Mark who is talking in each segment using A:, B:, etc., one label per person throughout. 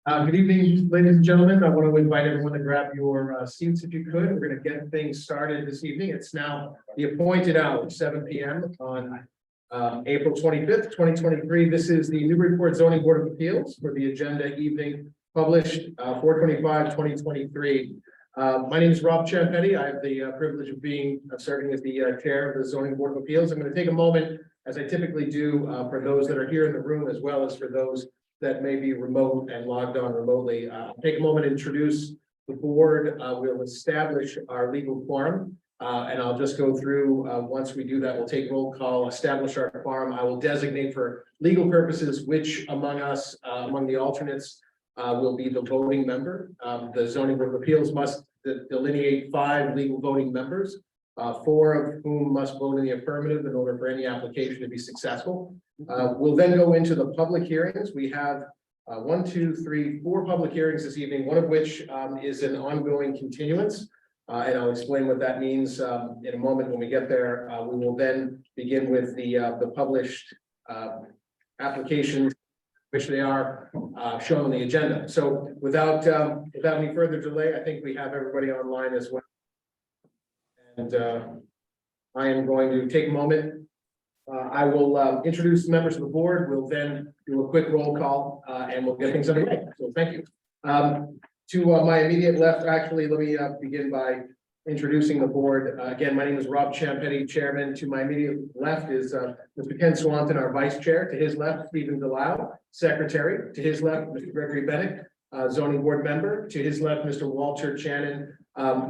A: Good evening, ladies and gentlemen. I want to invite everyone to grab your seats if you could. We're going to get things started this evening. It's now the appointed hour, 7 p.m. on April 25th, 2023. This is the Newburyport Zoning Board of Appeals for the agenda evening published 4/25/2023. My name is Rob Ciampetti. I have the privilege of serving as the chair of the Zoning Board of Appeals. I'm going to take a moment, as I typically do, for those that are here in the room, as well as for those that may be remote and logged on remotely. I'll take a moment to introduce the board. We'll establish our legal quorum, and I'll just go through, once we do that, we'll take roll call, establish our quorum. I will designate for legal purposes which among us, among the alternates, will be the voting member. The Zoning Board of Appeals must delineate 5 legal voting members, 4 of whom must vote in the affirmative in order for any application to be successful. We'll then go into the public hearings. We have 4 public hearings this evening, one of which is an ongoing continuance. And I'll explain what that means in a moment when we get there. We will then begin with the published applications, which they are shown on the agenda. So without any further delay, I think we have everybody online as well. And I am going to take a moment. I will introduce the members of the board. We'll then do a quick roll call and we'll get things underway. So thank you. To my immediate left, actually, let me begin by introducing the board. Again, my name is Rob Ciampetti, chairman. To my immediate left is Mr. Ken Swanton, our vice chair. To his left, Stephen Delisle, secretary. To his left, Mr. Gregory Bennett, zoning board member. To his left, Mr. Walter Channon,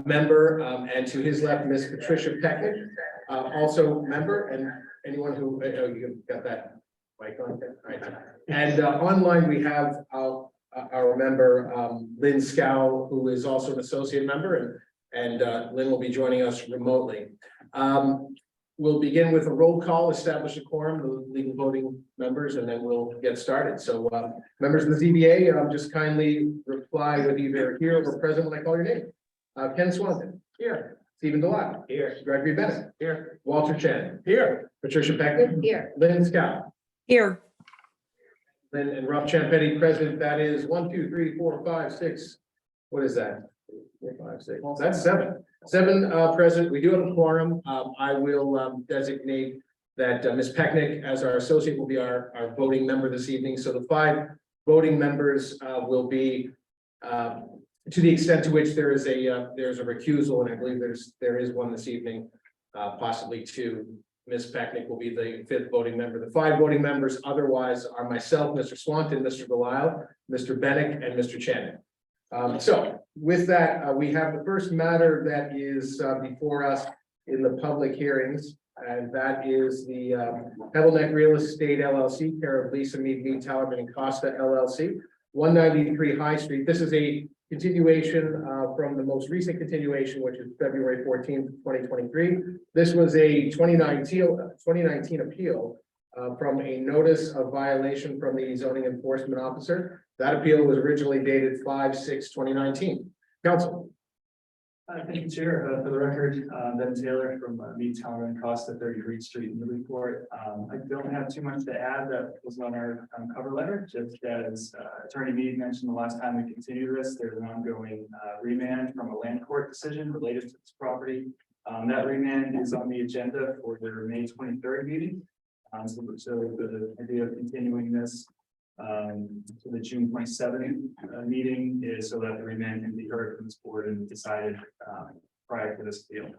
A: member. And to his left, Ms. Patricia Peckett, also member. And anyone who, you got that mic on there? Right. And online we have our member, Lynn Scow, who is also an associate member, and Lynn will be joining us remotely. We'll begin with a roll call, establish a quorum, the legal voting members, and then we'll get started. So members of the ZBA, just kindly reply with either here or present when I call your name. Ken Swanton, here. Stephen Delisle, here. Gregory Bennett, here. Walter Channon, here. Patricia Peckett, here. Lynn Scow,
B: here.
A: Lynn and Rob Ciampetti present. That is 1, 2, 3, 4, 5, 6. What is that? 4, 5, 6. That's 7. 7 present. We do have a quorum. I will designate that Ms. Pecknick as our associate will be our voting member this evening. So the 5 voting members will be to the extent to which there's a recusal, and I believe there is one this evening, possibly 2. Ms. Pecknick will be the 5th voting member. The 5 voting members otherwise are myself, Mr. Swanton, Mr. Delisle, Mr. Bennett, and Mr. Channon. So with that, we have the first matter that is before us in the public hearings, and that is the Pebble Neck Real Estate LLC, care of Lisa Mead, Tallerman and Costa LLC, 193 High Street. This is a continuation from the most recent continuation, which is February 14th, 2023. This was a 2019 appeal from a notice of violation from the zoning enforcement officer. That appeal was originally dated 5/6/2019. Council.
C: Thank you, Chair. For the record, Ben Taylor from Mead, Tallerman and Costa, 30 Reed Street in Newburyport. I don't have too much to add that was on our cover letter. Just as Attorney Mead mentioned the last time we continued this, there's an ongoing remand from a land court decision related to this property. That remand is on the agenda for their May 23rd meeting. So the idea of continuing this to the June 27th meeting is so that the remand can be heard from this board and decided prior to this appeal.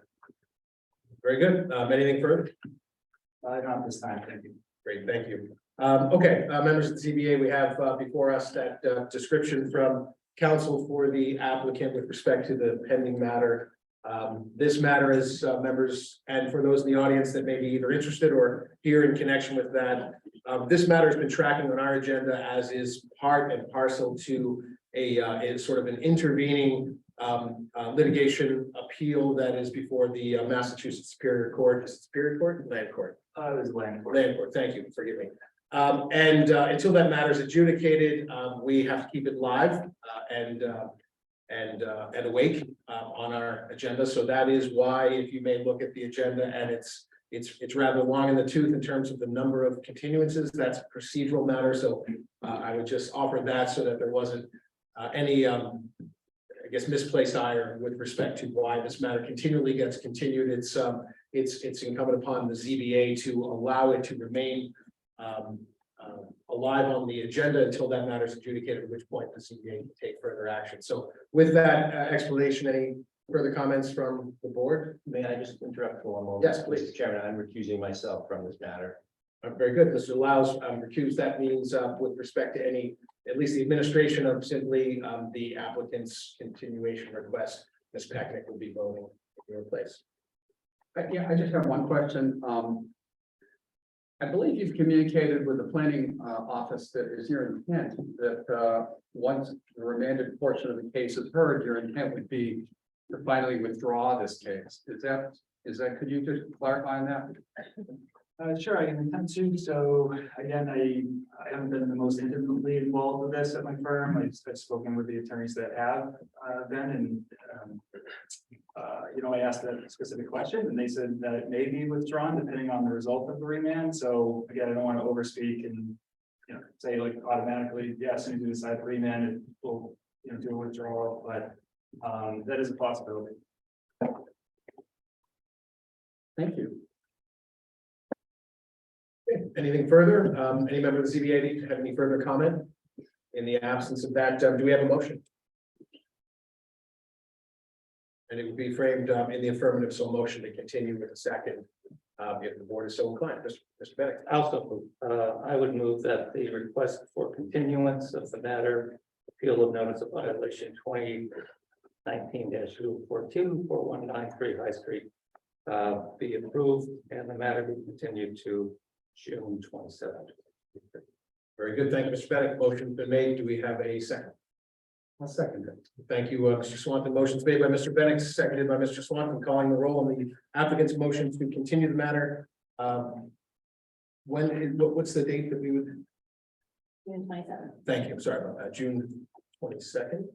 A: Very good. Anything further?
C: Not this time, thank you.
A: Great, thank you. Okay, members of the ZBA, we have before us that description from counsel for the applicant with respect to the pending matter. This matter is members, and for those in the audience that may be either interested or here in connection with that, this matter has been tracking on our agenda as is part and parcel to a sort of an intervening litigation appeal that is before the Massachusetts Superior Court. Superior Court? Land Court.
C: It was land court.
A: Land Court, thank you, forgive me. And until that matter is adjudicated, we have to keep it live and awake on our agenda. So that is why, if you may look at the agenda, and it's rather long in the tooth in terms of the number of continuances. That's a procedural matter. So I would just offer that so that there wasn't any, I guess, misplaced ire with respect to why this matter continually gets continued. It's incumbent upon the ZBA to allow it to remain alive on the agenda until that matter is adjudicated, at which point the ZBA can take further action. So with that explanation, any further comments from the board?
B: May I just interrupt for one moment?
A: Yes, please.
B: Mr. Chairman, I'm recusing myself from this matter.
A: Very good. Mr. Lyles recused. That means with respect to any, at least the administration of simply the applicant's continuation request, Ms. Pecknick will be voting in your place.
D: Yeah, I just have one question. I believe you've communicated with the planning office that is your intent that once the remanded portion of the case is heard, your intent would be to finally withdraw this case. Is that, could you just clarify on that?
C: Sure, I can attempt to. So again, I haven't been the most intimately involved with this at my firm. I've spoken with the attorneys that have been, and I asked that specific question, and they said that it may be withdrawn depending on the result of the remand. So again, I don't want to overspeak and say like automatically, yeah, as soon as you decide to remand, it will do a withdrawal, but that is a possibility.
D: Thank you.
A: Anything further? Any member of the ZBA have any further comment? In the absence of that, do we have a motion? And it would be framed in the affirmative, so motion to continue with a second, if the board is so inclined. Mr. Bennett.
E: Also, I would move that the request for continuance of the matter, appeal of notice of violation 2019-042 4193 High Street, be approved and the matter be continued to June 27th.
A: Very good. Thank you, Mr. Bennett. Motion's been made. Do we have a second?
D: I'll second it.
A: Thank you, Mr. Swanton. Motion's made by Mr. Bennett, seconded by Mr. Swanton, calling the roll on the applicant's motion to continue the matter. What's the date that we would?
F: June 27th.
A: Thank you. Sorry about that. June 22nd.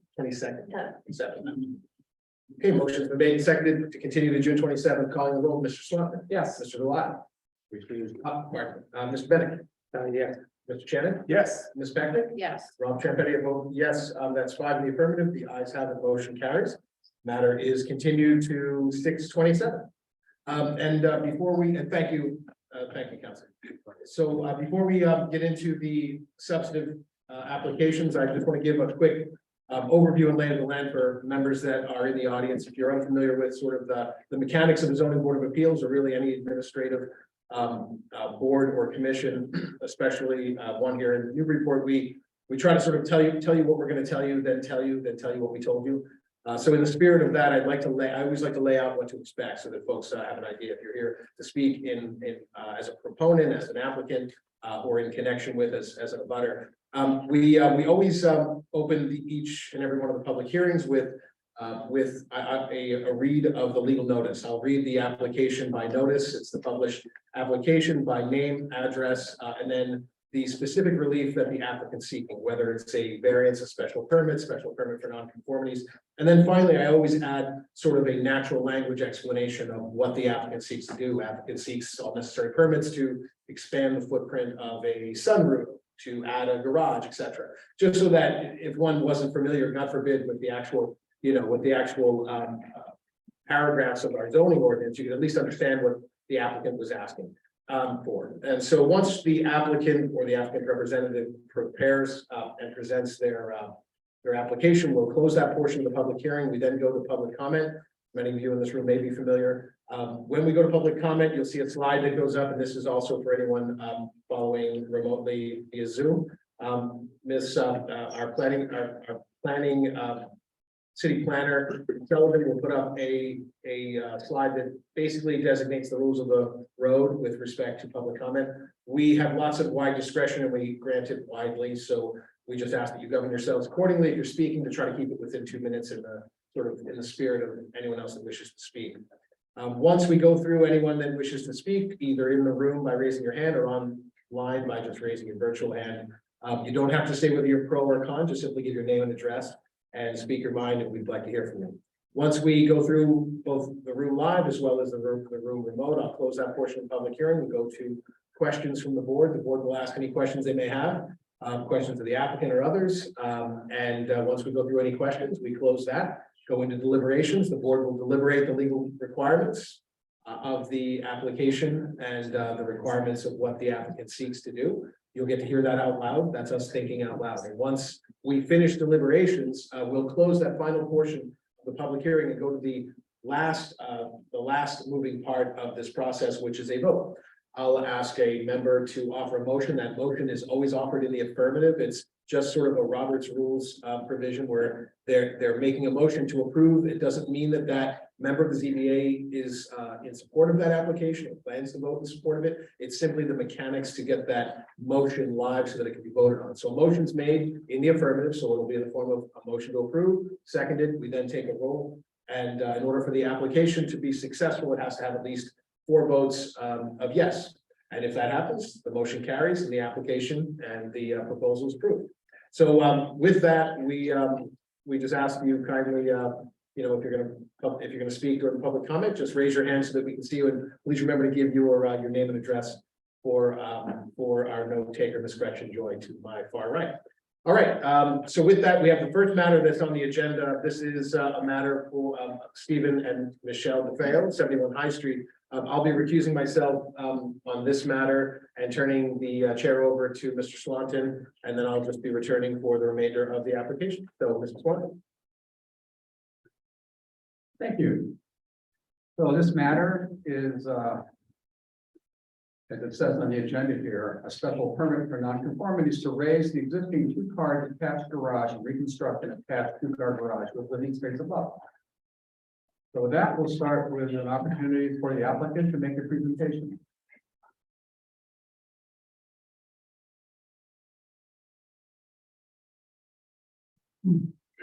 A: Okay, motion's been made and seconded to continue to June 27th, calling the roll. Mr. Swanton.
D: Yes.
A: Mr. Delisle. Mr. Bennett.
E: Yes.
A: Mr. Shannon.
D: Yes.
A: Ms. Pecknick.
F: Yes.
A: Rob Champetti, vote yes. That's 5 in the affirmative. The ayes have it. Motion carries. Matter is continued to 6/27. Before we, and thank you, Council. So before we get into the substantive applications, I just want to give a quick overview and lay of the land for members that are in the audience. If you're unfamiliar with sort of the mechanics of the zoning board of appeals, or really any administrative board or commission, especially one here in Newburyport, we try to sort of tell you what we're going to tell you, then tell you what we told you. So in the spirit of that, I always like to lay out what to expect so that folks have an idea. If you're here to speak as a proponent, as an applicant, or in connection with as a abutter, we always open each and every one of the public hearings with a read of the legal notice. I'll read the application by notice. It's the published application by name, address, and then the specific relief that the applicant's seeking, whether it's a variance, a special permit for nonconformities. And then finally, I always add sort of a natural language explanation of what the applicant seeks to do. Applicant seeks all necessary permits to expand the footprint of a sunroof, to add a garage, etc. Just so that if one wasn't familiar, God forbid, with the actual paragraphs of our zoning ordinance, you can at least understand what the applicant was asking for. And so once the applicant or the applicant representative prepares and presents their application, we'll close that portion of the public hearing. We then go to public comment. Many of you in this room may be familiar. When we go to public comment, you'll see a slide that goes up, and this is also for anyone following remotely via Zoom. Our planning city planner Sullivan will put up a slide that basically designates the rules of the road with respect to public comment. We have lots of wide discretion and we grant it widely, so we just ask that you govern yourselves accordingly if you're speaking, to try to keep it within 2 minutes in the spirit of anyone else that wishes to speak. Once we go through anyone that wishes to speak, either in the room by raising your hand or online by just raising your virtual hand, you don't have to say whether you're pro or con, just simply give your name and address and speak your mind, and we'd like to hear from you. Once we go through both the room live as well as the room remote, I'll close that portion of the public hearing. We'll go to questions from the board. The board will ask any questions they may have. questions of the applicant or others. Once we go through any questions, we close that, go into deliberations. The board will deliberate the legal requirements of the application and the requirements of what the applicant seeks to do. You'll get to hear that out loud. That's us thinking out loud. And once we finish deliberations, we'll close that final portion of the public hearing and go to the last moving part of this process, which is a vote. I'll ask a member to offer a motion. That motion is always offered in the affirmative. It's just sort of a Robert's rules provision where they're making a motion to approve. It doesn't mean that that member of the ZBA is in support of that application or plans to vote in support of it. It's simply the mechanics to get that motion live so that it can be voted on. So a motion's made in the affirmative, so it'll be in the form of a motion to approve. Seconded, we then take a roll. And in order for the application to be successful, it has to have at least 4 votes of yes. And if that happens, the motion carries and the application and the proposal is approved. So with that, we just ask you kindly, you know, if you're gonna speak during public comment, just raise your hand so that we can see you, and please remember to give your name and address for our note taker, Ms. Gretchen Joy, to my far right. All right, so with that, we have the first matter that's on the agenda. This is a matter for Stephen and Michelle DeFeo, 71 High Street. I'll be recusing myself on this matter and turning the chair over to Mr. Swanton, and then I'll just be returning for the remainder of the application. So, Mr. Swanton.
D: Thank you. So this matter is, as it says on the agenda here, a special permit for nonconformities to raise the existing 2-car detached garage and reconstruct an attached 2-car garage with living space above. So with that, we'll start with an opportunity for the applicant to make a presentation.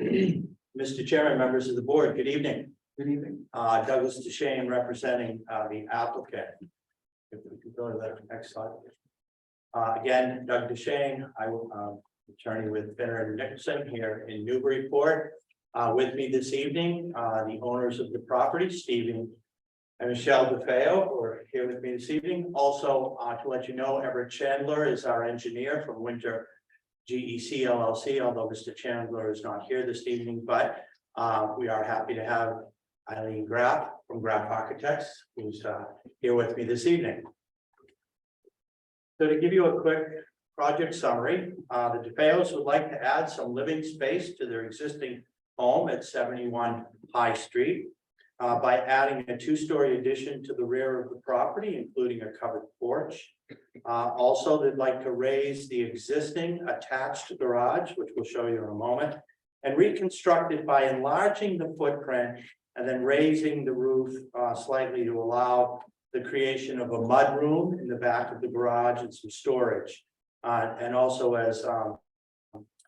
G: Mr. Chairman, members of the board, good evening.
D: Good evening.
G: Douglas DeShane representing the applicant. If we could go to the next slide. Again, Doug DeShane, I will attorney with Finner and Nicholson here in Newburyport. With me this evening, the owners of the property, Stephen and Michelle DeFeo, who are here with me this evening. Also, to let you know, Everett Chandler is our engineer from Winter GEC LLC, although Mr. Chandler is not here this evening, but we are happy to have Eileen Graff from Graff Architects, who's here with me this evening. So to give you a quick project summary, the DeFeos would like to add some living space to their existing home at 71 High Street by adding a 2-story addition to the rear of the property, including a covered porch. Also, they'd like to raise the existing attached garage, which we'll show you in a moment, and reconstruct it by enlarging the footprint and then raising the roof slightly to allow the creation of a mud room in the back of the garage and some storage. And also, as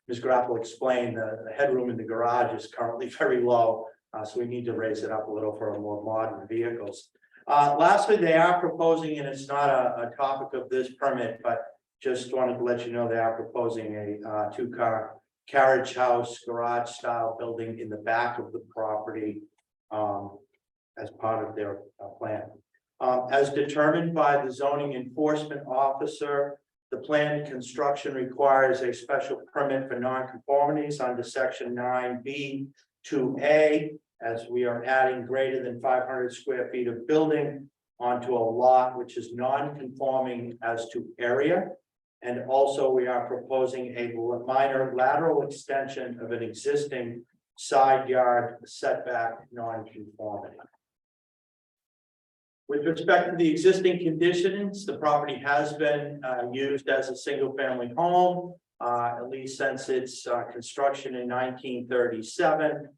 G: Ms. Graff will explain, the headroom in the garage is currently very low, so we need to raise it up a little for more modern vehicles. Lastly, they are proposing, and it's not a topic of this permit, but just wanted to let you know they are proposing a 2-car carriage house garage style building in the back of the property as part of their plan. As determined by the zoning enforcement officer, the planned construction requires a special permit for nonconformities under section 9B2A, as we are adding greater than 500 square feet of building onto a lot which is non-conforming as to area. And also we are proposing a minor lateral extension of an existing side yard setback non-conformity. With respect to the existing conditions, the property has been used as a single-family home, at least since its construction in 1937.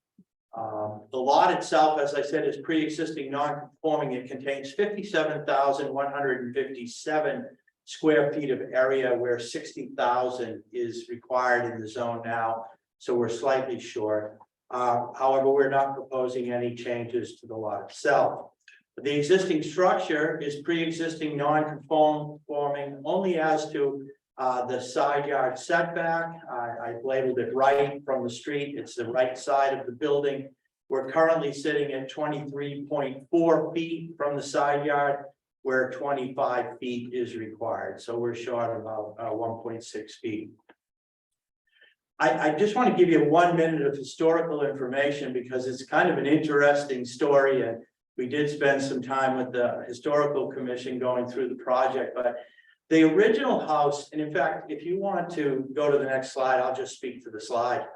G: The lot itself, as I said, is pre-existing non-conforming. It contains 57,157 square feet of area, where 60,000 is required in the zone now, so we're slightly short. However, we're not proposing any changes to the lot itself. The existing structure is pre-existing non-conforming only as to the side yard setback. I've labeled it right from the street. It's the right side of the building. We're currently sitting at 23.4 feet from the side yard, where 25 feet is required. So we're short about 1.6 feet. I just want to give you 1 minute of historical information because it's kind of an interesting story, and we did spend some time with the historical commission going through the project, but the original house, and in fact, if you want to go to the next slide, I'll just speak to the slide.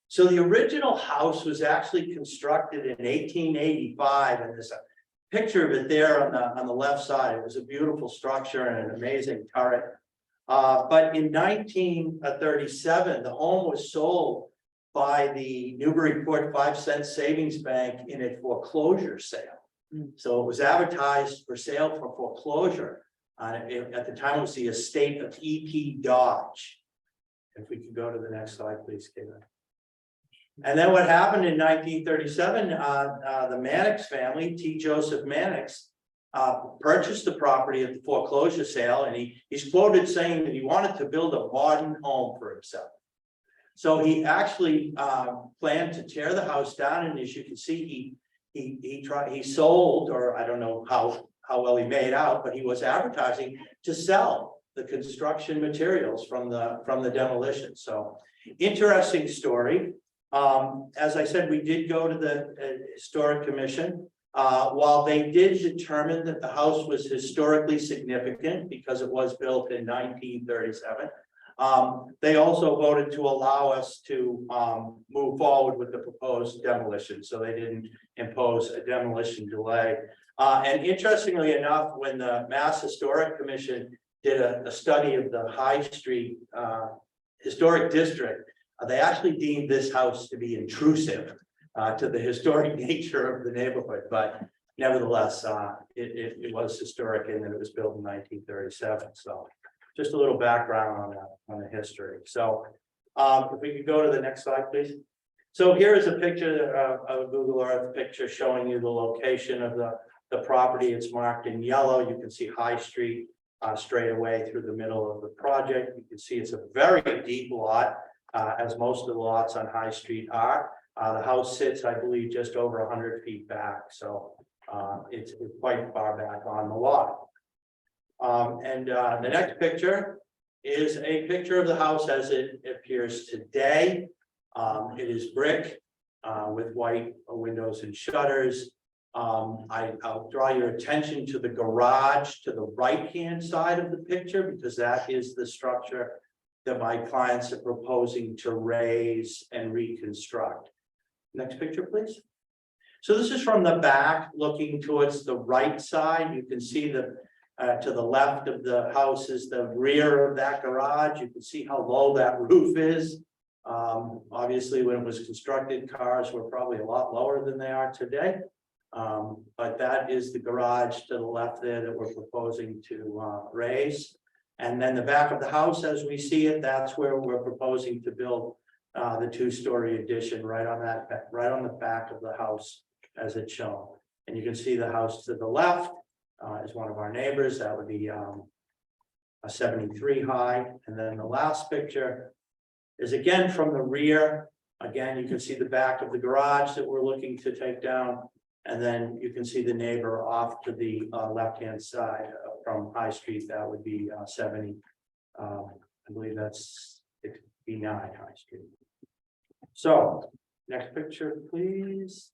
G: So the original house was actually constructed in 1885, and there's a picture of it there on the left side. It was a beautiful structure and an amazing turret. But in 1937, the home was sold by the Newburyport 5-cent savings bank in a foreclosure sale. So it was advertised for sale for foreclosure. At the time, it was the estate of E.P. Dodge. If we could go to the next slide, please, Caitlin. And then what happened in 1937, the Mannix family, T. Joseph Mannix, purchased the property at the foreclosure sale, and he's quoted saying that he wanted to build a modern home for himself. So he actually planned to tear the house down, and as you can see, he sold, or I don't know how well he made out, but he was advertising to sell the construction materials from the demolition. So interesting story. As I said, we did go to the historic commission. While they did determine that the house was historically significant because it was built in 1937, they also voted to allow us to move forward with the proposed demolition. So they didn't impose a demolition delay. And interestingly enough, when the Mass Historic Commission did a study of the High Street Historic District, they actually deemed this house to be intrusive to the historic nature of the neighborhood, but nevertheless, it was historic in that it was built in 1937. So just a little background on the history. So if we could go to the next slide, please. So here is a picture of a Google Earth picture showing you the location of the property. It's marked in yellow. You can see High Street straight away through the middle of the project. You can see it's a very deep lot, as most of the lots on High Street are. The house sits, I believe, just over 100 feet back, so it's quite far back on the lot. The next picture is a picture of the house as it appears today. It is brick with white windows and shutters. I'll draw your attention to the garage to the right-hand side of the picture, because that is the structure that my clients are proposing to raise and reconstruct. Next picture, please. So this is from the back, looking towards the right side. You can see the to the left of the house is the rear of that garage. You can see how low that roof is. Obviously, when it was constructed, cars were probably a lot lower than they are today. But that is the garage to the left there that we're proposing to raise. And then the back of the house, as we see it, that's where we're proposing to build the two-story addition right on the back of the house as it's shown. And you can see the house to the left is one of our neighbors. That would be a 73 high. And then the last picture is again from the rear. Again, you can see the back of the garage that we're looking to take down. And then you can see the neighbor off to the left-hand side from High Street. That would be 70. I believe that's 69 High Street. So next picture, please.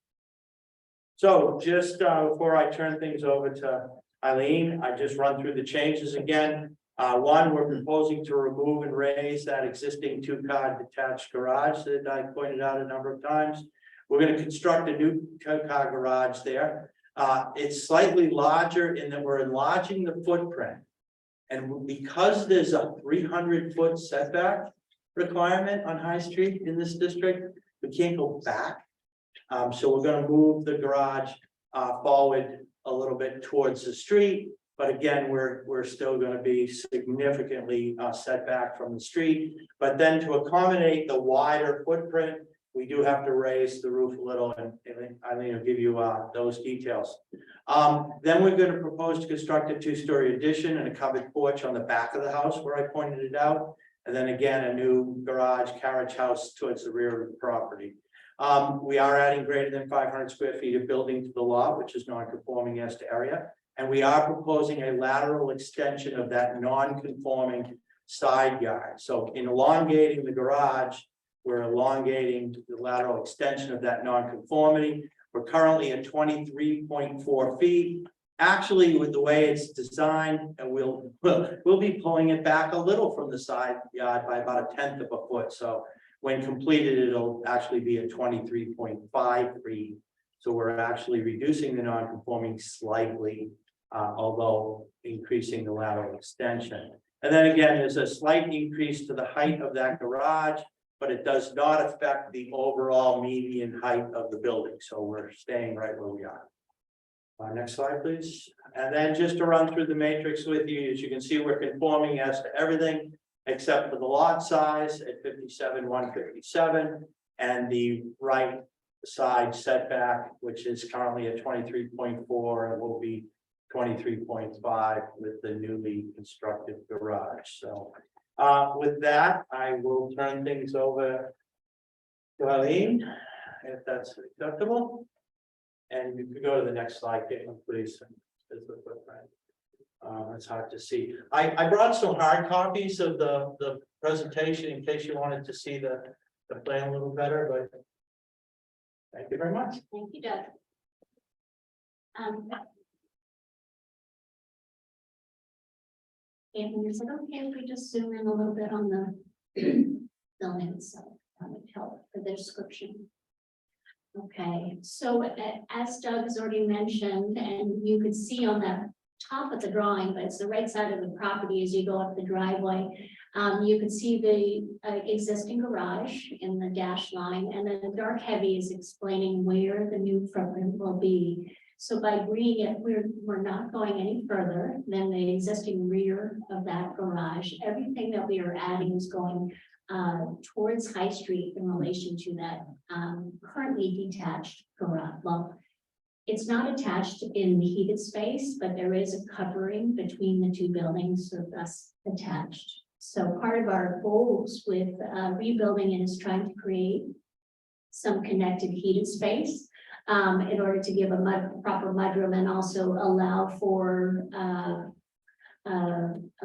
G: So just before I turn things over to Eileen, I just run through the changes again. One, we're proposing to remove and raise that existing two-car detached garage that I pointed out a number of times. We're going to construct a new two-car garage there. It's slightly larger in that we're enlarging the footprint. And because there's a 300-foot setback requirement on High Street in this district, we can't go back. So we're going to move the garage forward a little bit towards the street. But again, we're still going to be significantly set back from the street. But then to accommodate the wider footprint, we do have to raise the roof a little, and Eileen will give you those details. Then we're going to propose to construct a two-story addition and a covered porch on the back of the house where I pointed it out. And then again, a new garage carriage house towards the rear of the property. We are adding greater than 500 square feet of building to the lot, which is non-conforming as to area. And we are proposing a lateral extension of that non-conforming side yard. So in elongating the garage, We're elongating the lateral extension of that nonconformity. We're currently at 23.4 feet. Actually, with the way it's designed, and we'll be pulling it back a little from the side yard by about 1/10 of a foot. So when completed, it'll actually be at 23.5 feet. So we're actually reducing the nonconforming slightly, although increasing the lateral extension. And then again, there's a slight increase to the height of that garage, but it does not affect the overall median height of the building. So we're staying right where we are. Next slide, please. And then just to run through the matrix with you, as you can see, we're conforming as to everything except for the lot size at 57,157 and the right side setback, which is currently at 23.4 and will be 23.5 with the newly constructed garage. So with that, I will turn things over to Eileen, if that's acceptable. And you could go to the next slide, Caitlin, please. It's hard to see. I brought some hard copies of the presentation in case you wanted to see the plan a little better, but thank you very much.
F: Thank you, Doug. And is it okay if we just zoom in a little bit on the building itself? That would help for the description. Okay, so as Doug has already mentioned, and you could see on the top of the drawing, but it's the right side of the property as you go up the driveway. You can see the existing garage in the dashed line, and then the dark heavy is explaining where the new footprint will be. So by green, it, we're not going any further than the existing rear of that garage. Everything that we are adding is going towards High Street in relation to that currently detached garage. Well, it's not attached in the heated space, but there is a covering between the two buildings, so that's attached. So part of our goals with rebuilding it is trying to create some connected heated space in order to give a proper mudroom and also allow for a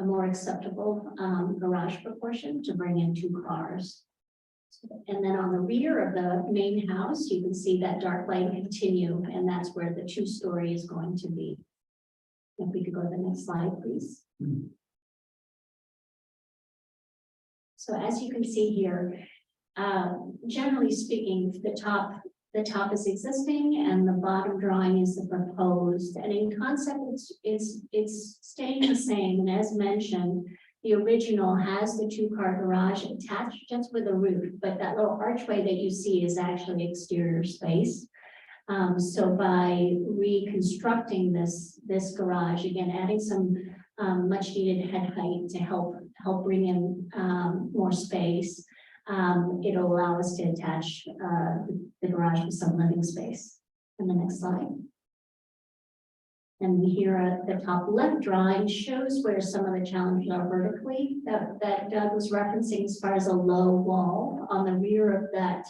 F: more acceptable garage proportion to bring in 2 cars. And then on the rear of the main house, you can see that dark light continue, and that's where the 2-story is going to be. If we could go to the next slide, please. So as you can see here, generally speaking, the top is existing and the bottom drawing is the proposed. And in concept, it's staying the same. And as mentioned, the original has the 2-car garage attached just with a roof, but that little archway that you see is actually exterior space. So by reconstructing this garage, again, adding some much needed head height to help bring in more space, it'll allow us to attach the garage with some living space. And the next slide. And here at the top left drawing shows where some of the challenges are vertically that Doug was referencing as far as a low wall on the rear of that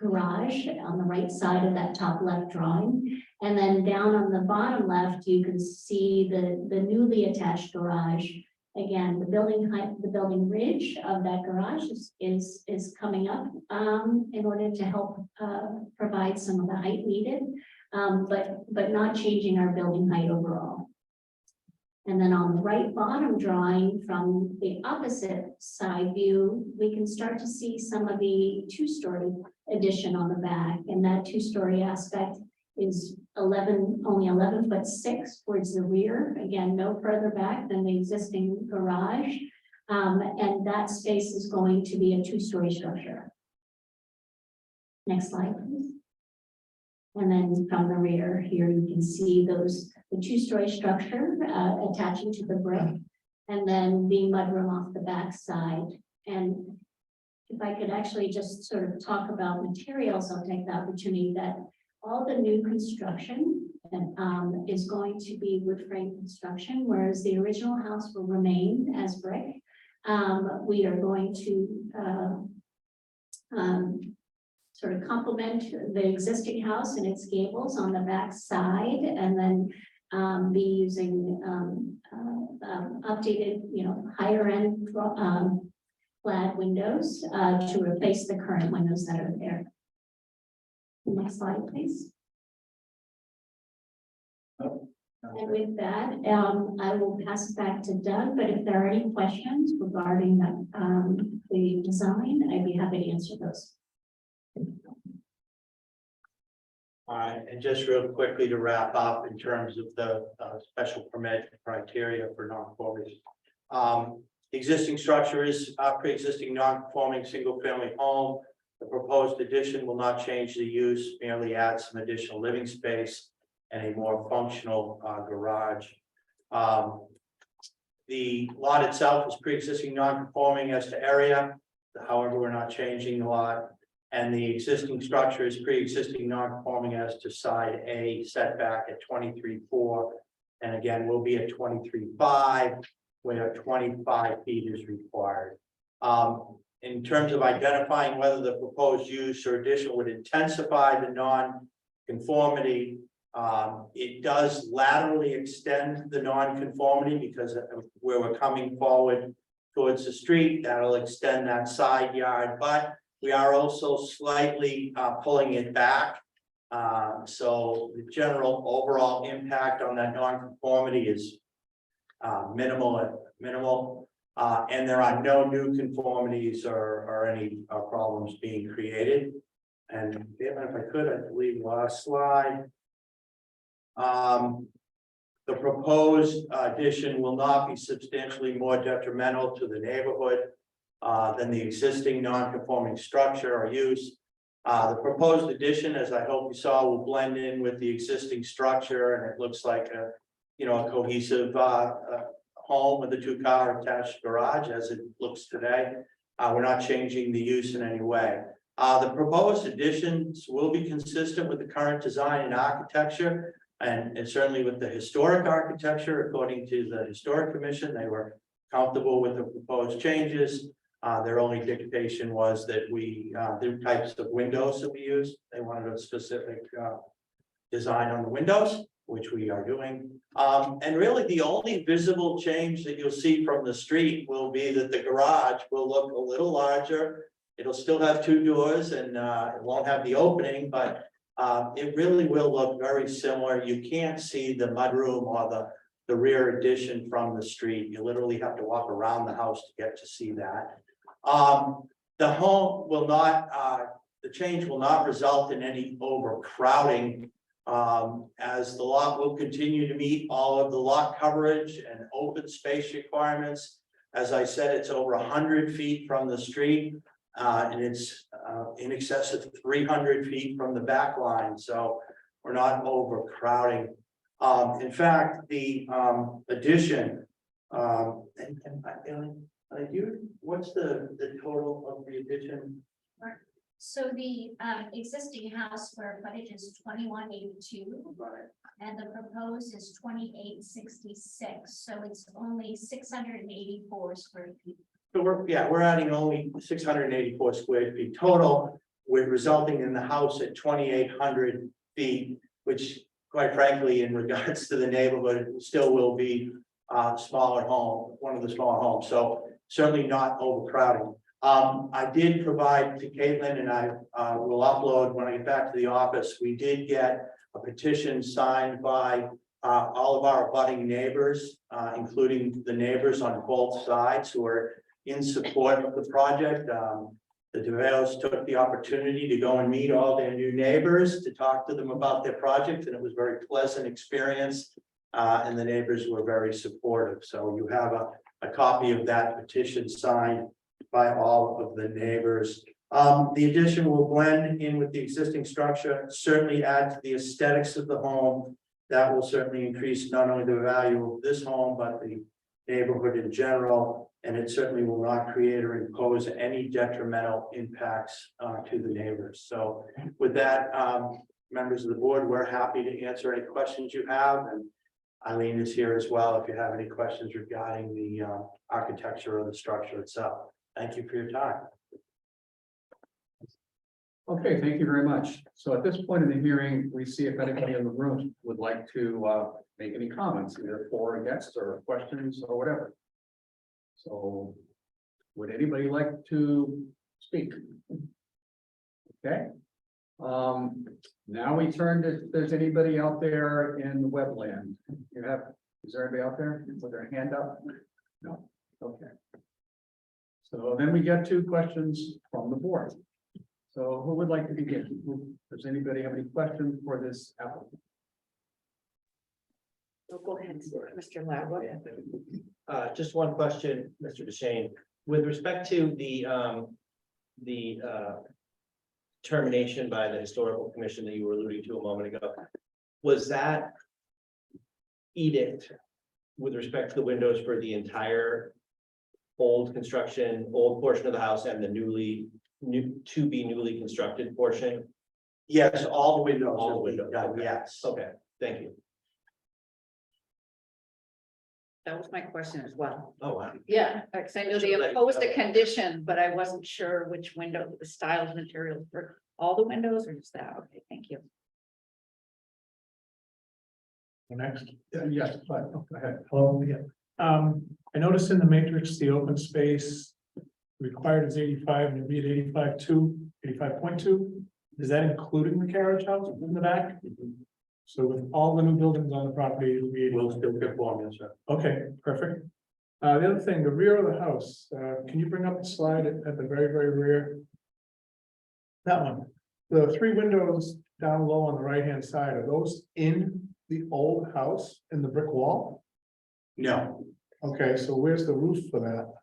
F: garage on the right side of that top left drawing. And then down on the bottom left, you can see the newly attached garage. Again, the building height, the building ridge of that garage is coming up in order to help provide some of the height needed, but not changing our building height overall. And then on the right bottom drawing from the opposite side view, we can start to see some of the 2-story addition on the back, and that 2-story aspect is only 11'6" towards the rear. Again, no further back than the existing garage. And that space is going to be a 2-story structure. Next slide, please. And then from the rear here, you can see the 2-story structure attaching to the brick, and then the mudroom off the back side. And if I could actually just sort of talk about materials, I'll take the opportunity that all the new construction is going to be wood frame construction, whereas the original house will remain as brick. We are going to sort of complement the existing house and its gables on the back side, and then be using updated, higher end clad windows to replace the current windows that are there. Next slide, please. And with that, I will pass it back to Doug, but if there are any questions regarding the design, I'd be happy to answer those.
G: And just real quickly to wrap up in terms of the special permit criteria for non-conformity. The existing structure is a pre-existing non-conforming single-family home. The proposed addition will not change the use, merely add some additional living space and a more functional garage. The lot itself is pre-existing non-conforming as to area. However, we're not changing the lot. And the existing structure is pre-existing non-conforming as to side A setback at 23.4. And again, we'll be at 23.5, where 25 feet is required. In terms of identifying whether the proposed use or addition would intensify the non-conformity, it does laterally extend the non-conformity because where we're coming forward towards the street, that'll extend that side yard, but we are also slightly pulling it back. So the general overall impact on that non-conformity is minimal. And there are no new conformities or any problems being created. And if I could, I believe last slide. The proposed addition will not be substantially more detrimental to the neighborhood than the existing non-conforming structure or use. The proposed addition, as I hope you saw, will blend in with the existing structure, and it looks like a cohesive home with a two-car attached garage as it looks today. We're not changing the use in any way. The proposed additions will be consistent with the current design and architecture, and certainly with the historic architecture. According to the Historic Commission, they were comfortable with the proposed changes. Their only dictation was that the types of windows that we use, they wanted a specific design on the windows, which we are doing. And really the only visible change that you'll see from the street will be that the garage will look a little larger. It'll still have two doors and it won't have the opening, but it really will look very similar. You can't see the mudroom or the rear addition from the street. You literally have to walk around the house to get to see that. The home will not, the change will not result in any overcrowding, as the lot will continue to meet all of the lot coverage and open space requirements. As I said, it's over 100 feet from the street, and it's in excess of 300 feet from the back line, so we're not overcrowding. In fact, the addition, what's the total of the addition?
F: So the existing house square footage is 2182. And the proposed is 2866. So it's only 684 square feet.
G: So we're adding only 684 square feet total. We're resulting in the house at 2,800 feet, which quite frankly, in regards to the neighborhood, still will be smaller home, one of the smaller homes. So certainly not overcrowding. I did provide to Caitlin, and I will upload when I get back to the office. We did get a petition signed by all of our abutting neighbors, including the neighbors on both sides who are in support of the project. The DeVales took the opportunity to go and meet all their new neighbors to talk to them about their project, and it was a very pleasant experience. And the neighbors were very supportive. So you have a copy of that petition signed by all of the neighbors. The addition will blend in with the existing structure, certainly add to the aesthetics of the home. That will certainly increase not only the value of this home, but the neighborhood in general. And it certainly will not create or impose any detrimental impacts to the neighbors. So with that, members of the board, we're happy to answer any questions you have. And Eileen is here as well if you have any questions regarding the architecture of the structure itself. Thank you for your time.
D: Okay, thank you very much. So at this point in the hearing, we see if anybody in the room would like to make any comments, either for or against, or questions or whatever. So Would anybody like to speak? Okay. Now we turn to, if there's anybody out there in the webland. Is there anybody out there with their hand up? No, okay. So then we get to questions from the board. So who would like to begin? Does anybody have any questions for this applicant?
H: Go ahead, Mr. Ladwell.
B: Just one question, Mr. Deshane, with respect to the termination by the historical commission that you were alluding to a moment ago. Was that edict with respect to the windows for the entire old construction, old portion of the house and the newly constructed portion?
G: Yes, all the windows.
B: All the
G: will be
B: windows,
G: done,
B: okay.
G: yes.
B: Okay, thank you.
H: That was my question as well.
B: Oh, wow.
H: Yeah, because I knew they imposed a condition, but I wasn't sure which window, the styles, materials for all the windows or just that. Okay, thank you.
I: Next,
D: Yes, go ahead.
I: hello, yeah. I noticed in the matrix, the open space required is 85 and it'd be at 85.2. Is that including the carriage house in the back? So with all the new buildings on the property, it'll be.
B: We'll still conform, yes, sir.
I: Okay, perfect. The other thing, the rear of the house, can you bring up the slide at the very, very rear? That one, the three windows down low on the right-hand side, are those in the old house in the brick wall?
G: No,
I: Okay, so where's the roof for that?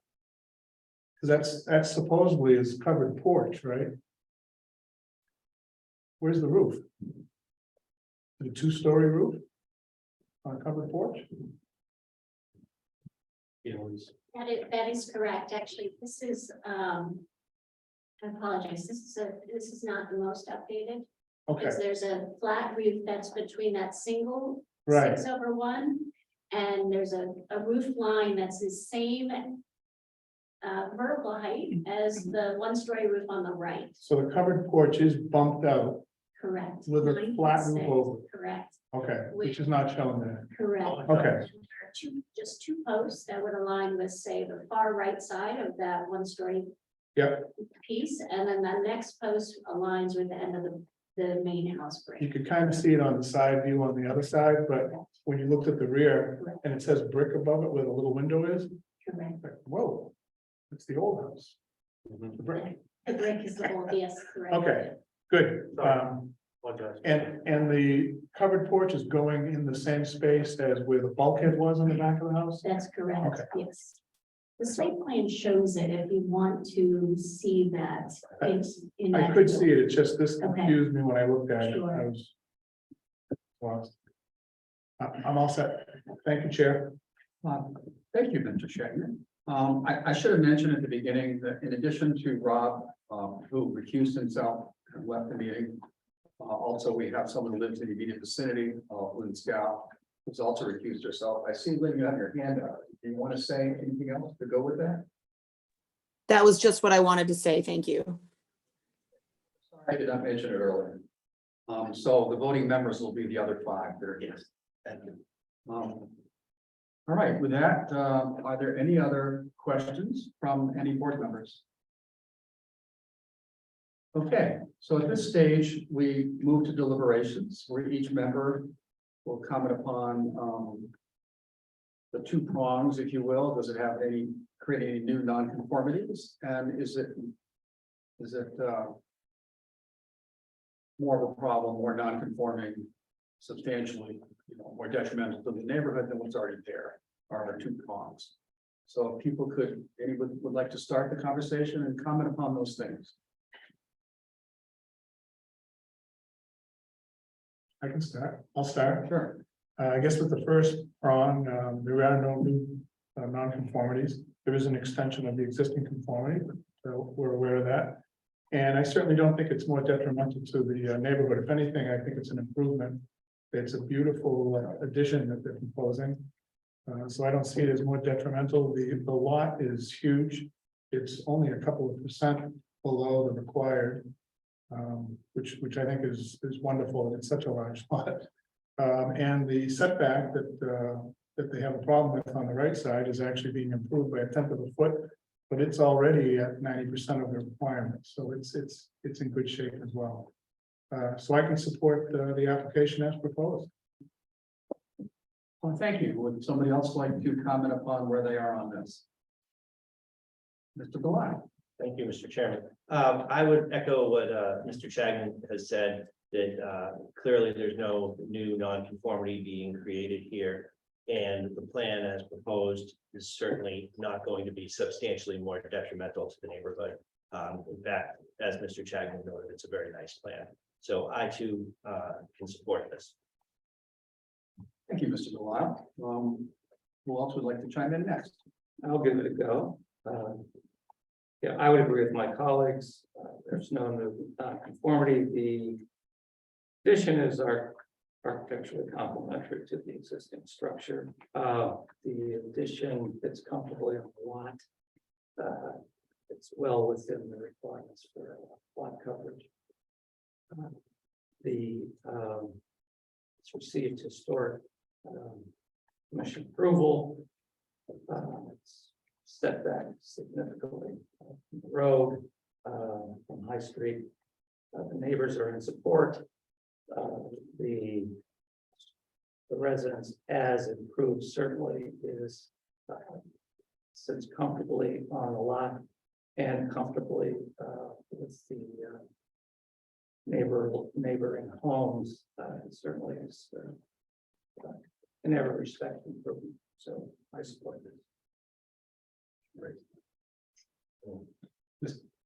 I: Because that's supposedly is covered porch, right? Where's the roof? The two-story roof? On a covered porch?
F: That is correct. Actually, this is, I apologize. This is not the most updated.
I: Okay,
F: Because there's a flat roof that's between that single
I: right,
F: 6/1. And there's a roof line that's the same vertical height as the one-story roof on the right.
I: so the covered porch is bumped out
F: Correct.
I: with a flat roof
F: 9.6,
I: over,
F: correct,
I: okay, which is not shown there.
F: correct.
I: Okay.
F: Just two posts that would align with, say, the far right side of that one-story
I: Yep,
F: piece, and then the next post aligns with the end of the main house
I: you
F: frame.
I: could kind of see it on the side view on the other side, but when you looked at the rear and it says brick above it where the little window is,
F: Correct.
I: like, whoa, it's the old house.
B: Mhm.
I: The brick,
F: The brick is the old, yes, correct.
I: okay, good. And the covered porch is going in the same space as where the bulkhead was in the back of the house?
F: That's correct,
I: Okay.
F: yes. The site plan shows it if you want to see that. It's in
I: I
F: that
I: could see it, it's just this
F: Okay.
I: confused me when I looked at it,
F: Sure.
I: I was lost. I'm all set, thank you, Chair.
D: Thank you, Mr. Shagnon. I should have mentioned at the beginning that in addition to Rob, who recused himself and left the meeting. Also, we have someone who lives in the immediate vicinity, Lynn Scow, who's also recused herself. I see, Lynn, you have your hand up. Do you want to say anything else to go with that?
J: That was just what I wanted to say. Thank you.
D: I did not mention it earlier. So the voting members will be the other five that are against.
G: thank you.
D: All right, with that, are there any other questions from any board members? Okay, so at this stage, we move to deliberations, where each member will comment upon the two prongs, if you will. Does it have create any new nonconformities? And is it more of a problem, more nonconforming, substantially, more detrimental to the neighborhood than what's already there, are our two prongs. So if people anyone would like to start the conversation and comment upon those things.
I: I can start, I'll start.
D: Sure.
I: I guess with the first prong, there are no new nonconformities. There is an extension of the existing conformity, so we're aware of that. And I certainly don't think it's more detrimental to the neighborhood. If anything, I think it's an improvement. It's a beautiful addition that they're proposing. So I don't see it as more detrimental. The lot is huge. It's only a couple of % below the required. Which I think is wonderful. It's such a large lot. And the setback that they have a problem with on the right side is actually being improved by 1/10 of a foot but it's already at 90% of the requirements, so it's in good shape as well. So I can support the application as proposed.
D: Well, thank you. Would somebody else like to comment upon where they are on this? Mr. Delisle.
B: Thank you, Mr. Chairman. I would echo what Mr. Chagnon has said, that clearly there's no new nonconformity being created here. And the plan as proposed is certainly not going to be substantially more detrimental to the neighborhood. In fact, as Mr. Chagnon noted, it's a very nice plan. So I too can support this.
D: Thank you, Mr. Delisle. Who else would like to chime in next?
E: I'll give it a go. Yeah, I would agree with my colleagues. There's no new conformity. The addition is architecturally complementary to the existing structure. The addition fits comfortably on the lot. It's well within the requirements for lot coverage. It's received historic commission approval. It's set back significantly from the road, from High Street. The neighbors are in support. The residence as improved certainly is sits comfortably on the lot and comfortably with the neighboring homes. It certainly is in every respect improvement. So I support this.
D: Great.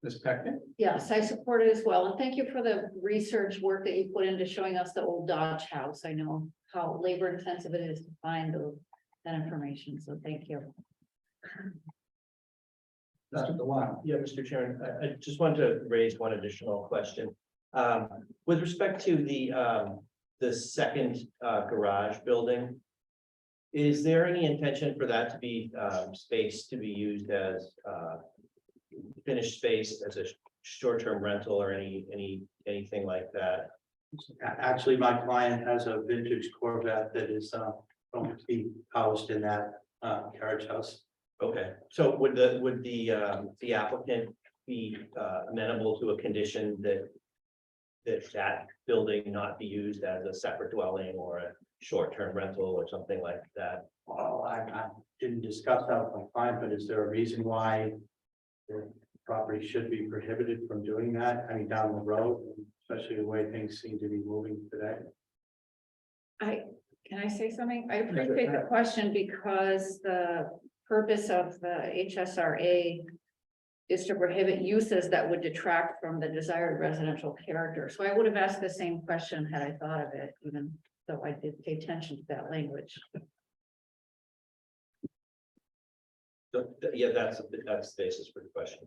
D: Ms. Peckett?
H: Yes, I support it as well. And thank you for the research work that you put into showing us the old Dodge house. I know how labor intensive it is to find that information. So thank you.
D: Mr. Delisle.
B: Yeah, Mr. Chairman, I just wanted to raise one additional question. With respect to the second garage building, is there any intention for that to be space to be used as finished space as a short-term rental or anything like that?
G: Actually, my client has a vintage Corvette that is going to be housed in that carriage house.
B: Okay, so would the applicant be amenable to a condition that building not be used as a separate dwelling or a short-term rental or something like that?
G: Well, I didn't discuss that with my client, but is there a reason why the property should be prohibited from doing that? I mean, down the road, especially the way things seem to be moving today.
H: Can I say something? I appreciate the question because the purpose of the HSRA is to prohibit uses that would detract from the desired residential character. So I would have asked the same question had I thought of it, even though I did pay attention to that language.
B: So, yeah, that's the basis for the question.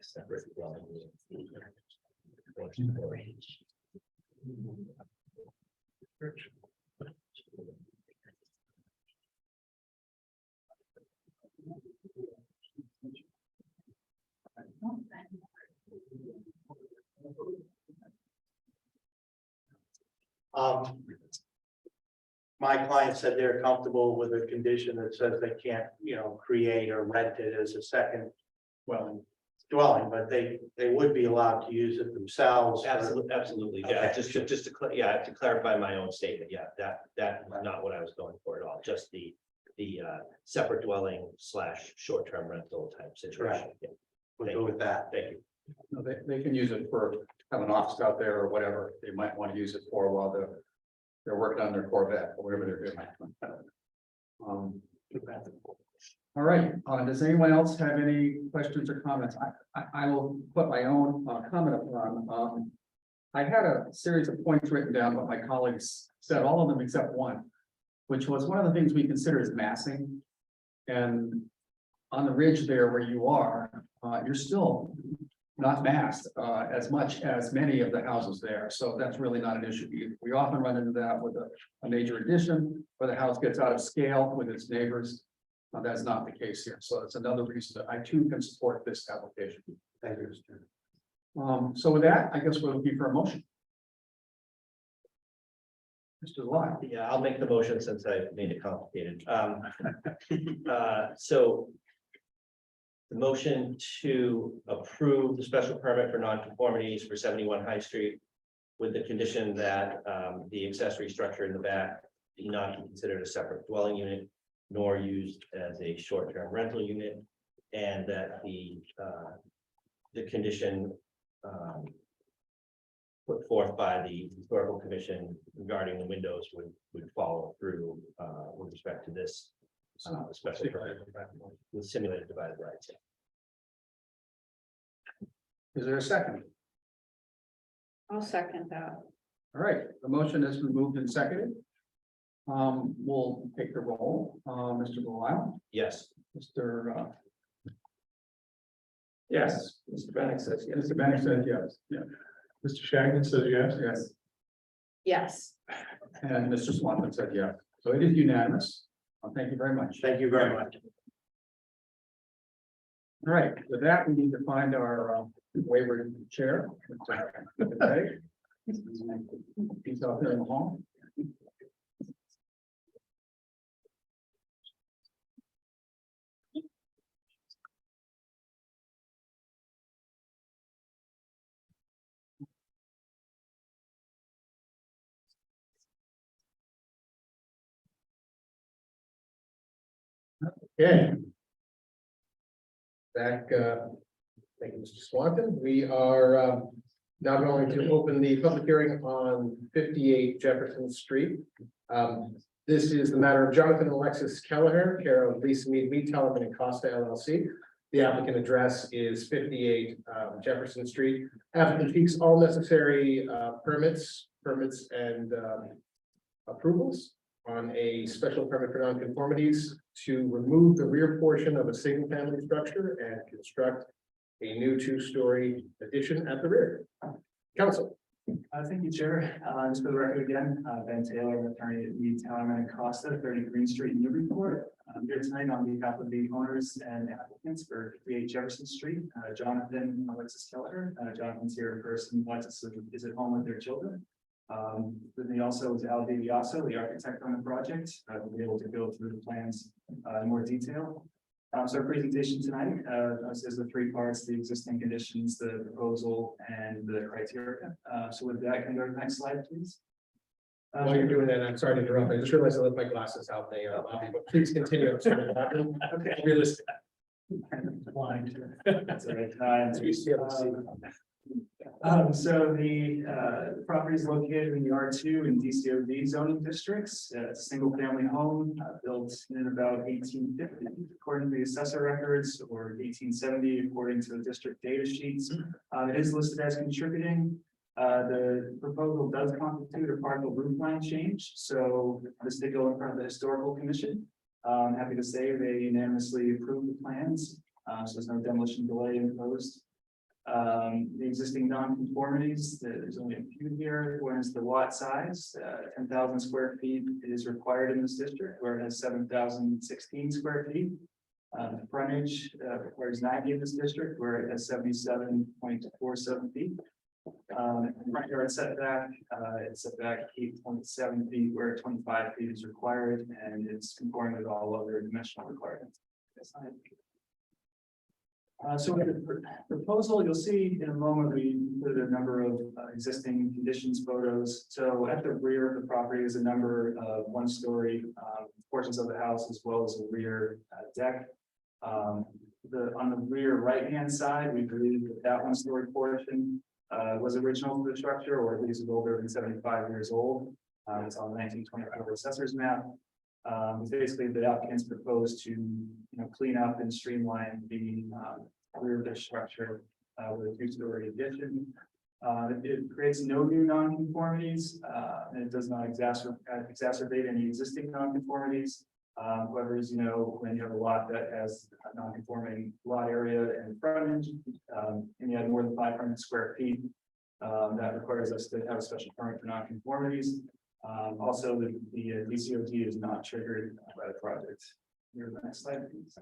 B: Separate dwelling.
G: My client said they're comfortable with a condition that says they can't, create or rent it as a second dwelling, but they would be allowed to use it themselves.
B: Absolutely, yeah,
G: Okay.
B: to clarify my own statement, yeah, that was not what I was going for at all, just the separate dwelling / short-term rental type situation. Yeah,
G: We'll go with that.
B: thank you.
D: No, they can use it for, have an office out there or whatever they might want to use it for while they're working on their Corvette or whatever they're doing. All right, does anyone else have any questions or comments? I will put my own comment upon. I had a series of points written down, but my colleagues said all of them except one, which was one of the things we consider is massing. And on the ridge there where you are, you're still not massed as much as many of the houses there. So that's really not an issue. We often run into that with a major addition where the house gets out of scale with its neighbors. That's not the case here. So that's another reason that I too can support this application.
G: Thank you, Mr.
D: So with that, I guess we're looking for a motion. Mr. Lyle.
B: Yeah, I'll make the motion since I made it complicated. So the motion to approve the special permit for nonconformities for 71 High Street with the condition that the accessory structure in the back be not considered a separate dwelling unit nor used as a short-term rental unit, and that the condition put forth by the historical commission regarding the windows would follow through with respect to this special permit with simulated divided rights.
D: Is there a second?
H: I'll second that.
D: All right, the motion has been moved and seconded. We'll take the roll. Mr. Lyle,
B: Yes.
D: Mr.
E: Yes, Mr. Bennett says yes.
D: Mr. Bennett says yes. Yeah.
I: Mr. Shagnon says yes.
D: Yes.
H: Yes.
D: And Mr. Swanton said yes. So it is unanimous. Thank you very much.
G: Thank you very much.
D: All right, with that, we need to find our wayward chair. Okay. He's out there in the hall.
A: Okay. Back, thank you, Mr. Swanton. We are now going to open the public hearing on 58 Jefferson Street. This is the matter of Jonathan and Alexis Kelleher, care of Lisa Mead, Tellerman and Costa LLC. The applicant address is 58 Jefferson Street. Applicant seeks all necessary permits and approvals on a special permit for nonconformities to remove the rear portion of a single-family structure and construct a new two-story addition at the rear. Council.
C: Thank you, Chair. Just for the record again, Ben Taylor, attorney at Mead, Tellerman and Costa, 30 Green Street, Newburyport. I'm here tonight on behalf of the owners and applicants for 58 Jefferson Street, Jonathan and Alexis Kelleher. Jonathan's here in person, Alexis is at home with their children. With me also is Al DiBiaso, the architect on the project. We'll be able to go through the plans in more detail. So our presentation tonight is the three parts: the existing conditions, the proposal, and the criteria. So with that, can you go to the next slide, please?
A: While you're doing that, I'm sorry to interrupt. I just realized I left my glasses out in the lobby, but please continue. I'm sorry.
C: Okay.
A: Realistic.
C: Blind. That's all right.
A: So you see able to see.
C: So the property is located in the R2 and DCOD zoning districts. It's a single family home built in about 1850 according to the assessor records, or 1870 according to the district data sheets. It is listed as contributing. The proposal does constitute a partial roof line change, so this did go in front of the historical commission. I'm happy to say they unanimously approved the plans, so there's no demolition delay imposed. The existing non-conformities, there's only a few here. One is the lot size, 10,000 square feet is required in this district, where it has 7,016 square feet. The frontage requires 90 in this district, where it has 77.47 feet. Front yard setback, it's setback 8.7 feet, where 25 feet is required, and it's conforming with all other dimensional requirements. So with the proposal, you'll see in a moment, we included a number of existing conditions photos. So at the rear of the property is a number of one-story portions of the house, as well as a rear deck. On the rear right-hand side, we believe that one-story portion was original to the structure, or at least is older than 75 years old. It's on the 1924 assessor's map. Basically, the applicants proposed to clean up and streamline the rear of the structure with a two-story addition. It creates no new nonconformities, and it does not exacerbate any existing nonconformities. However, as you know, when you have a lot that has a non-conforming lot area and frontage, and you have more than 500 square feet, that requires us to have a special permit for nonconformities. Also, the DCOT is not triggered by the project. Here's the next slide, please.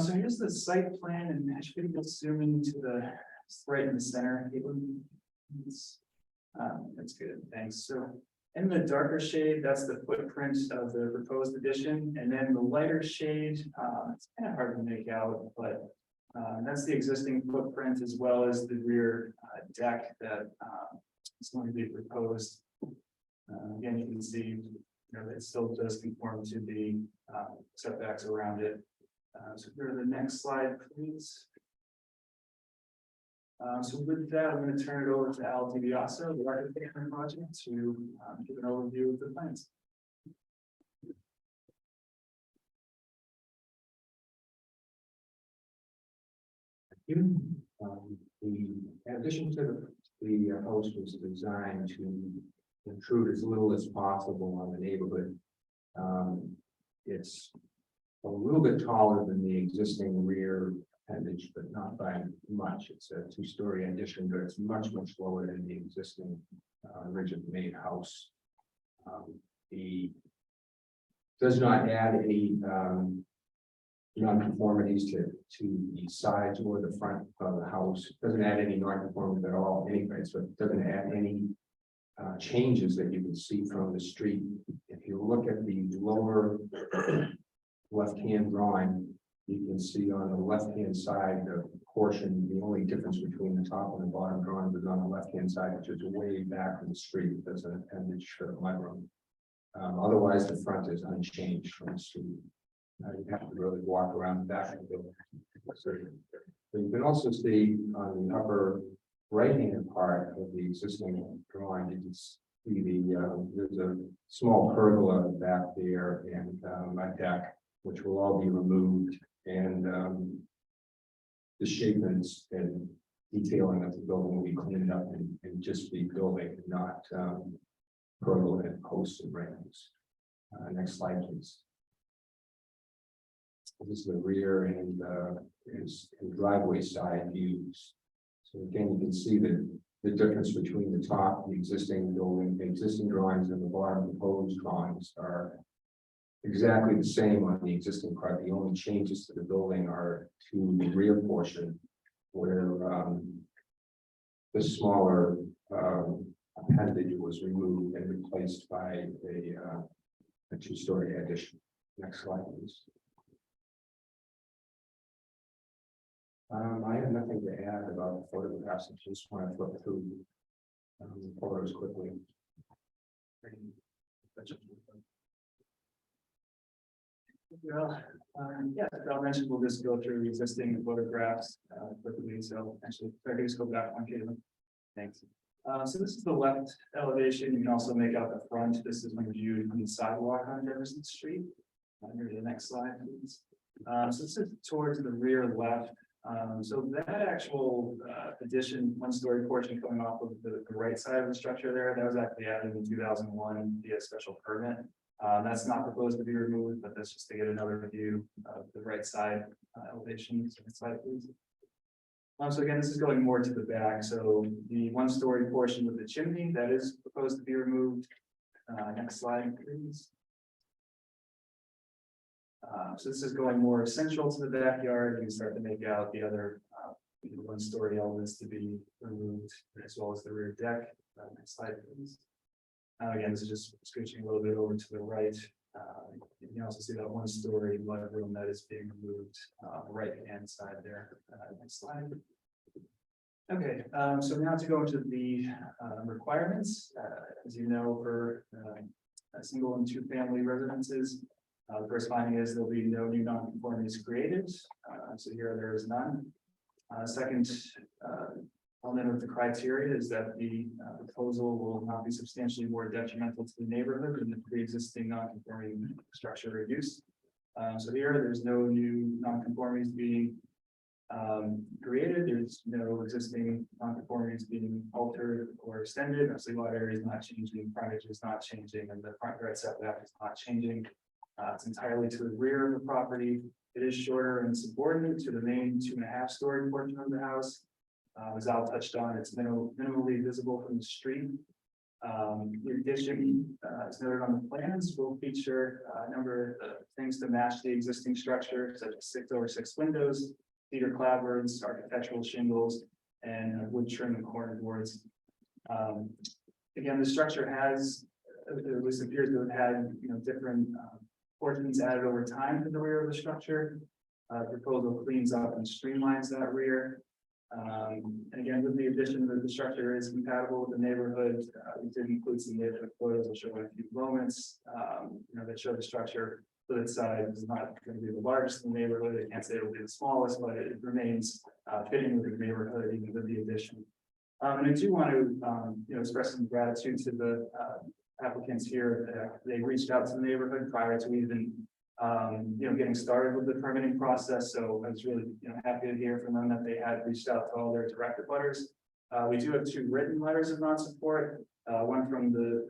C: So here's the site plan, and I should be able to zoom into the It's right in the center. That's good, thanks. So in the darker shade, that's the footprint of the proposed addition, and then the lighter shade, it's kind of hard to make out, but that's the existing footprint as well as the rear deck that is going to be proposed. Again, you can see, it still does conform to the setbacks around it. So go to the next slide, please. So with that, I'm going to turn it over to Al DiBiaso, the architect of the project, to give an overview of the plans.
K: The addition to the house was designed to intrude as little as possible on the neighborhood. It's a little bit taller than the existing rear appendage, but not by much. It's a two-story addition, but it's much lower than the existing originally made house. The does not add any non-conformities to the sides or the front of the house. It doesn't add any non-conformities at all anyway, so it doesn't add any changes that you can see from the street. If you look at the lower left-hand drawing, you can see on the left-hand side, the portion, the only difference between the top and the bottom drawing is on the left-hand side, which is way back from the street. There's an appendage for my room. Otherwise, the front is unchanged from the street. You have to really walk around the back of the building. So you can also see on the upper right-hand part of the existing drawing, you can see there's a small pergola back there and a deck, which will all be removed, and the shape and detailing of the building will be cleaned up and just be building, not pergola and posts and railings. Next slide, please. This is the rear and driveway side views. So again, you can see the difference between the top, the existing building, the existing drawings, and the bottom proposed drawings are exactly the same on the existing part. The only changes to the building are to the rear portion, where the smaller appendage was removed and replaced by a two-story addition. Next slide, please. I have nothing to add about the photographs. I just want to flip through the photos quickly.
C: Well, yeah, as Al mentioned, we'll just go through the existing photographs quickly. So actually, if I could just go back one, Caitlin. Thanks. So this is the left elevation. You can also make out the front. This is when viewed from the sidewalk on Jefferson Street. Go to the next slide, please. So this is towards the rear left. So that actual addition, one-story portion coming off of the right side of the structure there, that was actually added in 2001 via special permit. That's not proposed to be removed, but that's just to get another view of the right side elevation. So next slide, please. So again, this is going more to the back. So the one-story portion with the chimney, that is proposed to be removed. Next slide, please. So this is going more central to the backyard. You can start to make out the other one-story elements to be removed, as well as the rear deck. Next slide, please. Again, this is just scooching a little bit over to the right. You can also see that one-story mudroom that is being removed on the right-hand side there. Next slide. Okay, so now to go into the requirements. As you know, for single and two-family residences, the first finding is there'll be no new nonconformities created. So here there is none. Second element of the criteria is that the proposal will not be substantially more detrimental to the neighborhood than the pre-existing nonconforming structure or use. So here there's no new nonconformities being created. There's no existing nonconformities being altered or extended. Obviously, lot area is not changing, frontage is not changing, and the front yard setback is not changing. It's entirely to the rear of the property. It is shorter and subordinate to the main 2.5-story portion of the house. As Al touched on, it's minimally visible from the street. The addition, as noted on the plans, will feature a number of things to match the existing structure, such as 6/6 windows, cedar clapboards, architectural shingles, and wood trim and corner boards. Again, the structure has, at least appears to have had, different portions added over time to the rear of the structure. Proposal cleans up and streamlines that rear. And again, with the addition that the structure is compatible with the neighborhood, we did include some neighborhood photos. I'll show in a few moments, that show the structure. So that size is not going to be the largest in the neighborhood. I can't say it will be the smallest, but it remains fitting with the neighborhood, even with the addition. And I do want to, express some gratitude to the applicants here. They reached out to the neighborhood prior to even, getting started with the permitting process. So I was really, happy to hear from them that they had reached out to all their direct abutters. We do have 2 written letters of non-support, one from the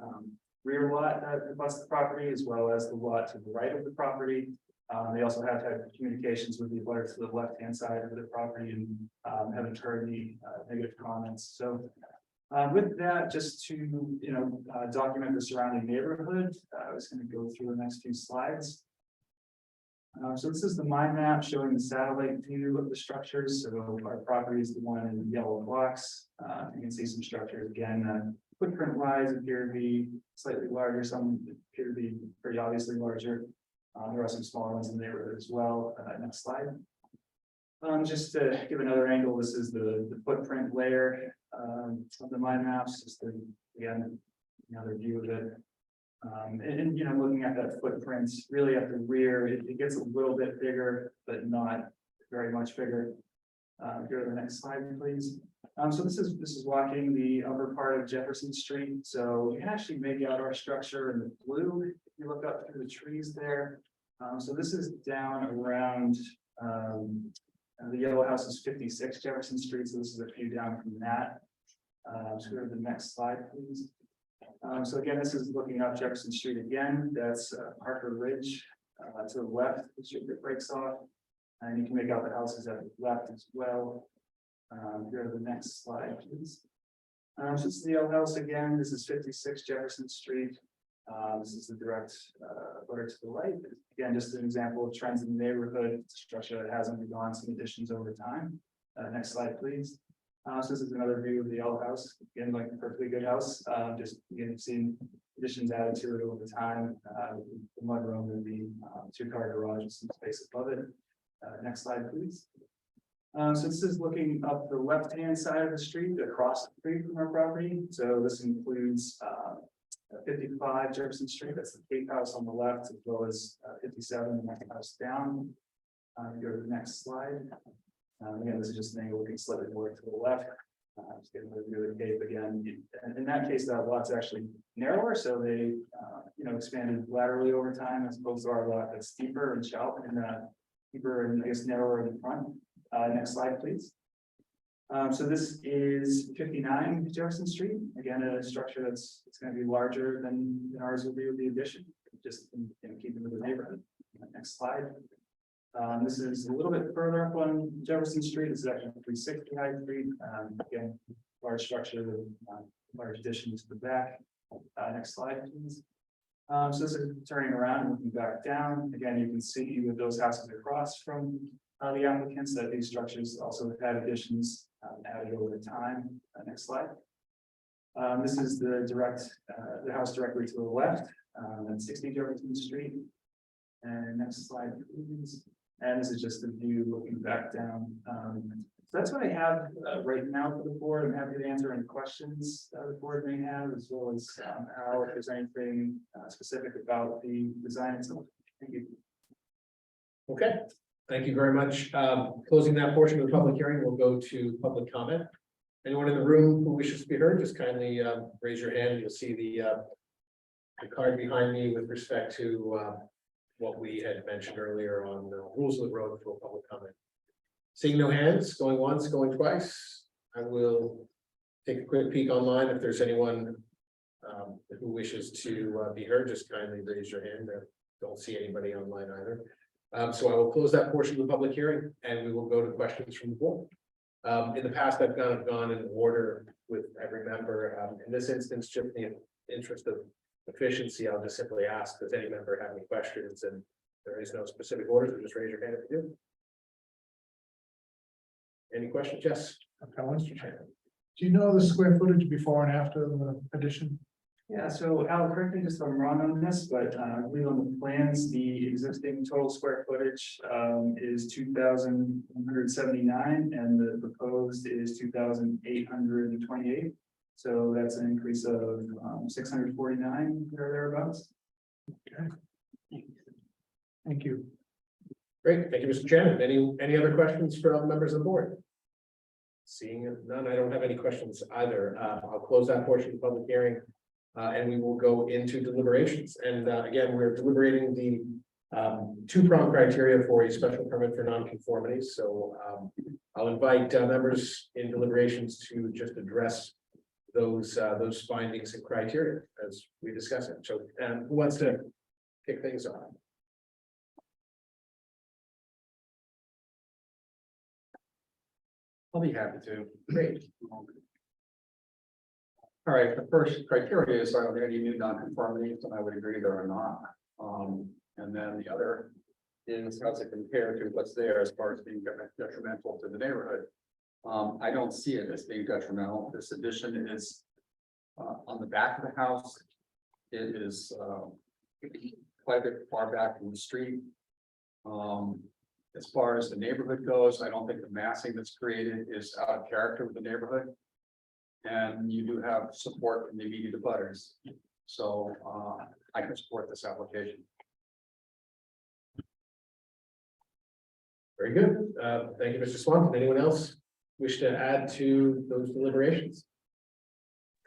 C: rear lot that abuts the property, as well as the lot to the right of the property. They also have had communications with the abutters to the left-hand side of the property and haven't heard any negative comments. So with that, just to, document the surrounding neighborhood, I was going to go through the next few slides. So this is the mind map showing the satellite view of the structures. So our property is the one in the yellow box. You can see some structures again, footprint wise appear to be slightly larger. Some appear to be pretty obviously larger. There are some smaller ones in the neighborhood as well. Next slide. Just to give another angle, this is the footprint layer of the mind maps. Just to, again, another view of it. And looking at that footprint, really at the rear, it gets a little bit bigger, but not very much bigger. Go to the next slide, please. So this is walking the upper part of Jefferson Street. So you can actually make out our structure in the blue if you look up through the trees there. So this is down around the yellow house is 56 Jefferson Street. So this is a few down from that. So go to the next slide, please. So again, this is looking up Jefferson Street again. That's Parker Ridge to the left, the street that breaks off. And you can make out the houses at the left as well. Go to the next slide, please. So this is the yellow house again. This is 56 Jefferson Street. This is the direct border to the right. Again, just an example of trends in the neighborhood. It's a structure that has undergone some additions over time. Next slide, please. So this is another view of the yellow house. Again, like a perfectly good house. Just again, seeing additions added to it over time. The mudroom and the 2-car garage with some space above it. Next slide, please. So this is looking up the left-hand side of the street, across the street from our property. So this includes 55 Jefferson Street. That's the Cape House on the left, as well as 57, the next house down. Go to the next slide. Again, this is just an angle looking slightly more to the left. Just getting a view of the Cape again. And in that case, that lot's actually narrower, so they, expanded laterally over time, as opposed to our lot that's steeper and shallow and deeper and I guess narrower in the front. Next slide, please. So this is 59 Jefferson Street. Again, a structure it's going to be larger than ours will be with the addition, just in keeping with the neighborhood. Next slide. This is a little bit further up on Jefferson Street. This is actually 360 High Street. Again, large structure with large addition to the back. Next slide, please. So this is turning around and looking back down. Again, you can see with those houses across from the applicants that these structures also have had additions added over time. Next slide. This is the house directly to the left, at 60 Jefferson Street. And next slide, please. And this is just the view looking back down. So that's what I have right now for the board. I'm happy to answer any questions the board may have, as well as Al, if there's anything specific about the design itself. Thank you.
A: Okay, thank you very much. Closing that portion of the public hearing, we'll go to public comment. Anyone in the room who wishes to be heard, just kindly raise your hand. You'll see the card behind me with respect to what we had mentioned earlier on rules of the road for public comment. Seeing no hands, going once, going twice, I will take a quick peek online. If there's anyone who wishes to be heard, just kindly raise your hand. I don't see anybody online either. So I will close that portion of the public hearing and we will go to questions from the board. In the past, I've gone in order with every member. In this instance, just in the interest of efficiency, I'll just simply ask, does any member have any questions? And there is no specific order, so just raise your hand if you do. Any questions? Yes.
I: Okay, Mr. Chairman. Do you know the square footage before and after the addition?
C: Yeah, so Al, correct me just if I'm wrong on this, but I believe on the plans, the existing total square footage is 2,179 and the proposed is 2,828. So that's an increase of 649 or thereabouts.
I: Thank you.
A: Great, thank you, Mr. Chairman. Any other questions from members of the board? Seeing none, I don't have any questions either. I'll close that portion of the public hearing. And we will go into deliberations. And again, we're deliberating the two-prong criteria for a special permit for nonconformity. So I'll invite members in deliberations to just address those findings and criteria as we discuss it. So who wants to kick things off?
D: I'll be happy to.
A: Great.
D: All right, the first criteria is, are there any new nonconformities? And I would agree there are not. And then the other is, how's it compare to what's there as far as being detrimental to the neighborhood? I don't see it as being detrimental. This addition is on the back of the house. It is quite a bit far back from the street. As far as the neighborhood goes, I don't think the massing that's created is out of character with the neighborhood. And you do have support from the immediate abutters. So I can support this application.
A: Very good. Thank you, Mr. Swanton. Anyone else wish to add to those deliberations?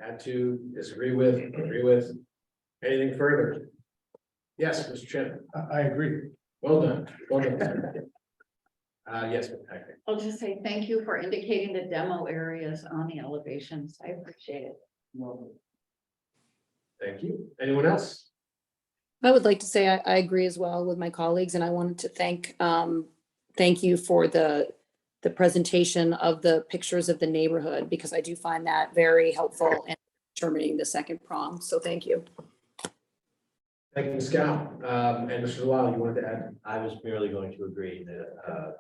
A: Add to, disagree with, agree with, anything further? Yes, Mr. Chairman.
I: I agree.
A: Well done. Well done, sir. Yes, Ms. Packard.
H: I'll just say thank you for indicating the demo areas on the elevations. I appreciate it.
C: Well,
A: Thank you. Anyone else?
J: I would like to say I agree as well with my colleagues, and I wanted to thank you for the presentation of the pictures of the neighborhood, because I do find that very helpful in determining the second prong. So thank you.
A: Thank you, Ms. Gow. And Mr. Delisle, you wanted to add?
B: I was merely going to agree that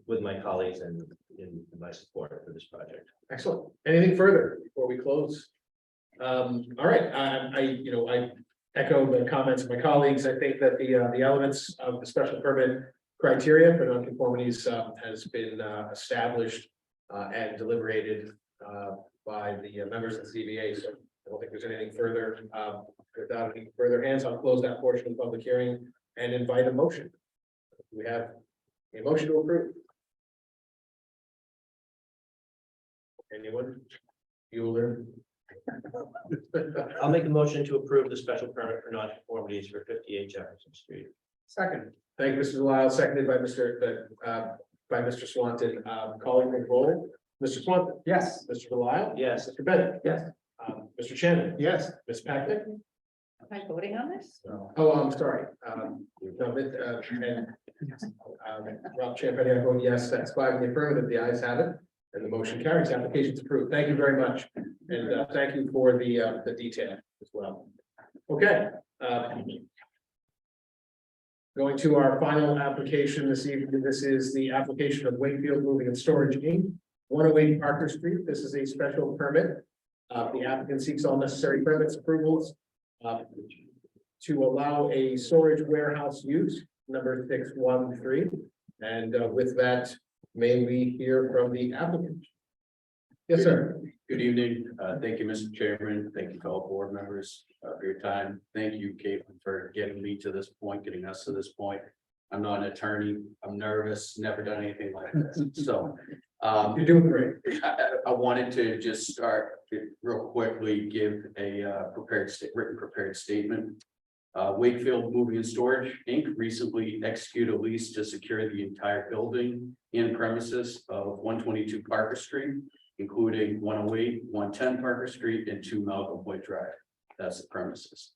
B: with my colleagues and in my support for this project.
A: Excellent. Anything further before we close? All right, I echo the comments of my colleagues. I think that the elements of the special permit criteria for nonconformities has been established and deliberated by the members of the ZBA. So I don't think there's anything further. Without any further hands, I'll close that portion of the public hearing and invite a motion. We have a motion to approve. Anyone? Bueller?
B: I'll make a motion to approve the special permit for nonconformities for 58 Jefferson Street.
A: Second. Thank you, Mr. Delisle, seconded by Mr. Swanton. Calling the roll. Mr. Swanton.
D: Yes.
A: Mr. Delisle.
B: Yes.
A: Mr. Bennett.
D: Yes.
A: Mr. Shannon.
I: Yes.
A: Ms. Packard.
H: Am I voting on this?
A: Oh, I'm sorry. Rob Champetti, I vote yes. That's 5 in the affirmative. The ayes have it. And the motion carries. Application's approved. Thank you very much. And thank you for the detail as well. Okay. Going to our final application this evening. This is the application of Wakefield Moving and Storage Inc. 108 Parker Street. This is a special permit. The applicant seeks all necessary permits approvals to allow a storage warehouse use, number 613. And with that, may we hear from the applicant? Yes, sir.
L: Good evening. Thank you, Mr. Chairman. Thank you to all board members for your time. Thank you, Caitlin, for getting me to this point, getting us to this point. I'm not an attorney. I'm nervous, never done anything like this. So
A: You're doing great.
L: I wanted to just start real quickly, give a written prepared statement. Wakefield Moving and Storage Inc. recently executed a lease to secure the entire building and premises of 122 Parker Street, including 108, 110 Parker Street, and 2 Malcolm Hoyt Drive. That's the premises.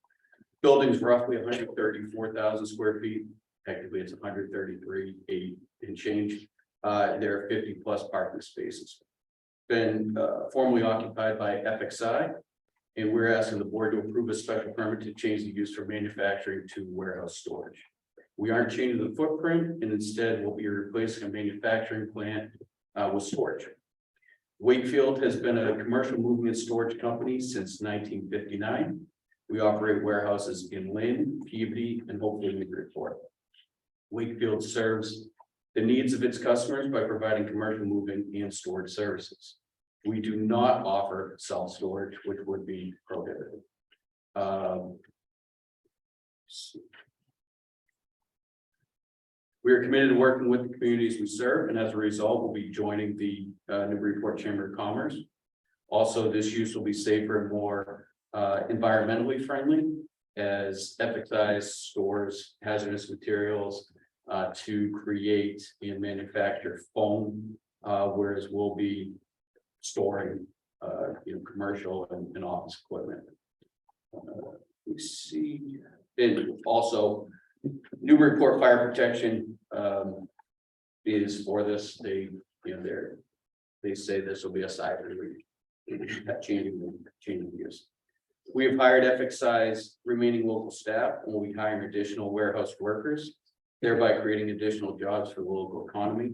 L: Building's roughly 134,000 square feet. Technically, it's 133.8 and change. There are 50 plus parking spaces. Been formally occupied by FXI, and we're asking the board to approve a special permit to change the use from manufacturing to warehouse storage. We aren't changing the footprint, and instead we'll be replacing a manufacturing plant with storage. Wakefield has been a commercial moving and storage company since 1959. We operate warehouses in Lynn, Peabody, and hopefully Newburyport. Wakefield serves the needs of its customers by providing commercial moving and storage services. We do not offer self-storage, which would be prohibited. We are committed to working with the communities we serve, and as a result, we'll be joining the Newburyport Chamber of Commerce. Also, this use will be safer and more environmentally friendly, as FXI stores hazardous materials to create and manufacture foam, whereas we'll be storing commercial and office equipment. We see, and also Newburyport Fire Protection is for this. They, they say this will be a cyber changing use. We have hired FXI's remaining local staff, and we'll be hiring additional warehouse workers, thereby creating additional jobs for the local economy.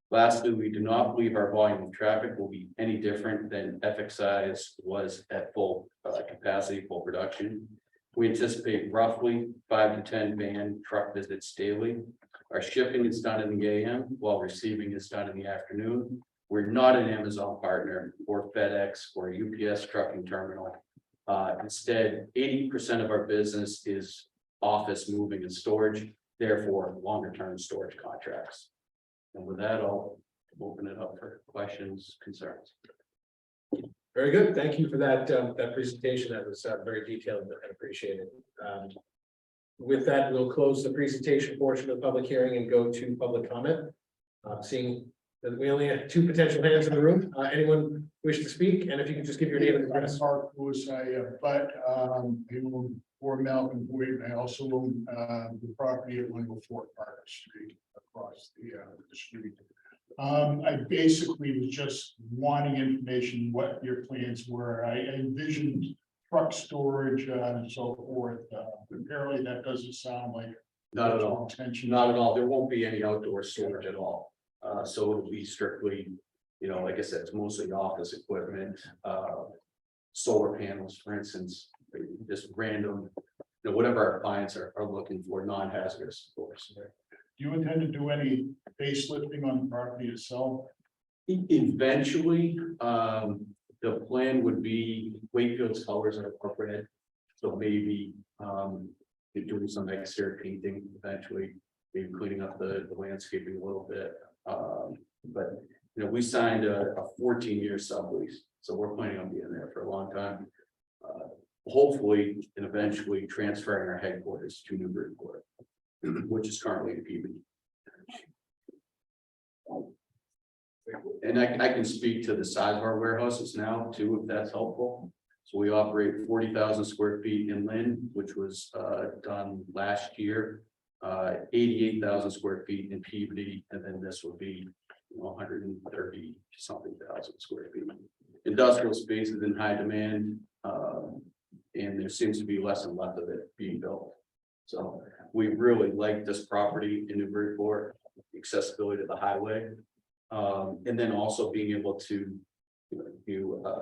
L: Lastly, we do not believe our volume of traffic will be any different than FXI's was at full capacity, full production. We anticipate roughly 5 to 10 van truck visits daily. Our shipping is done in the AM, while receiving is done in the afternoon. We're not an Amazon partner or FedEx or UPS trucking terminal. Instead, 80% of our business is office moving and storage, therefore longer term storage contracts. And with that, I'll open it up for questions, concerns.
A: Very good. Thank you for that, that presentation. That was very detailed and appreciated. With that, we'll close the presentation portion of the public hearing and go to public comment. Seeing that we only have 2 potential hands in the room. Anyone wish to speak? And if you can just give your name and address.
M: Mark Lewis, I own for Malcolm Boyd, and I also own the property at 104 Parker Street across the street. I basically was just wanting information what your plans were. I envisioned truck storage and so forth. Apparently that doesn't sound like
L: Not at all.
M: intention.
L: Not at all. There won't be any outdoor storage at all. So it'll be strictly, like I said, it's mostly office equipment, solar panels, for instance, just random, whatever our clients are looking for, non-hazardous, of course.
M: Do you intend to do any facelifting on the property itself?
L: Eventually, the plan would be Wakefield's colors are red, so maybe you're doing some exterior painting eventually, maybe cleaning up the landscaping a little bit. But we signed a 14-year sublease, so we're planning on being there for a long time. Hopefully, and eventually transferring our headquarters to Newburyport, which is currently in Peabody. And I can speak to the size of our warehouses now too, if that's helpful. So we operate 40,000 square feet in Lynn, which was done last year. 88,000 square feet in Peabody, and then this will be 130 something thousand square feet. Industrial space is in high demand, and there seems to be less and less of it being built. So we really like this property in Newburyport, accessibility to the highway, and then also being able to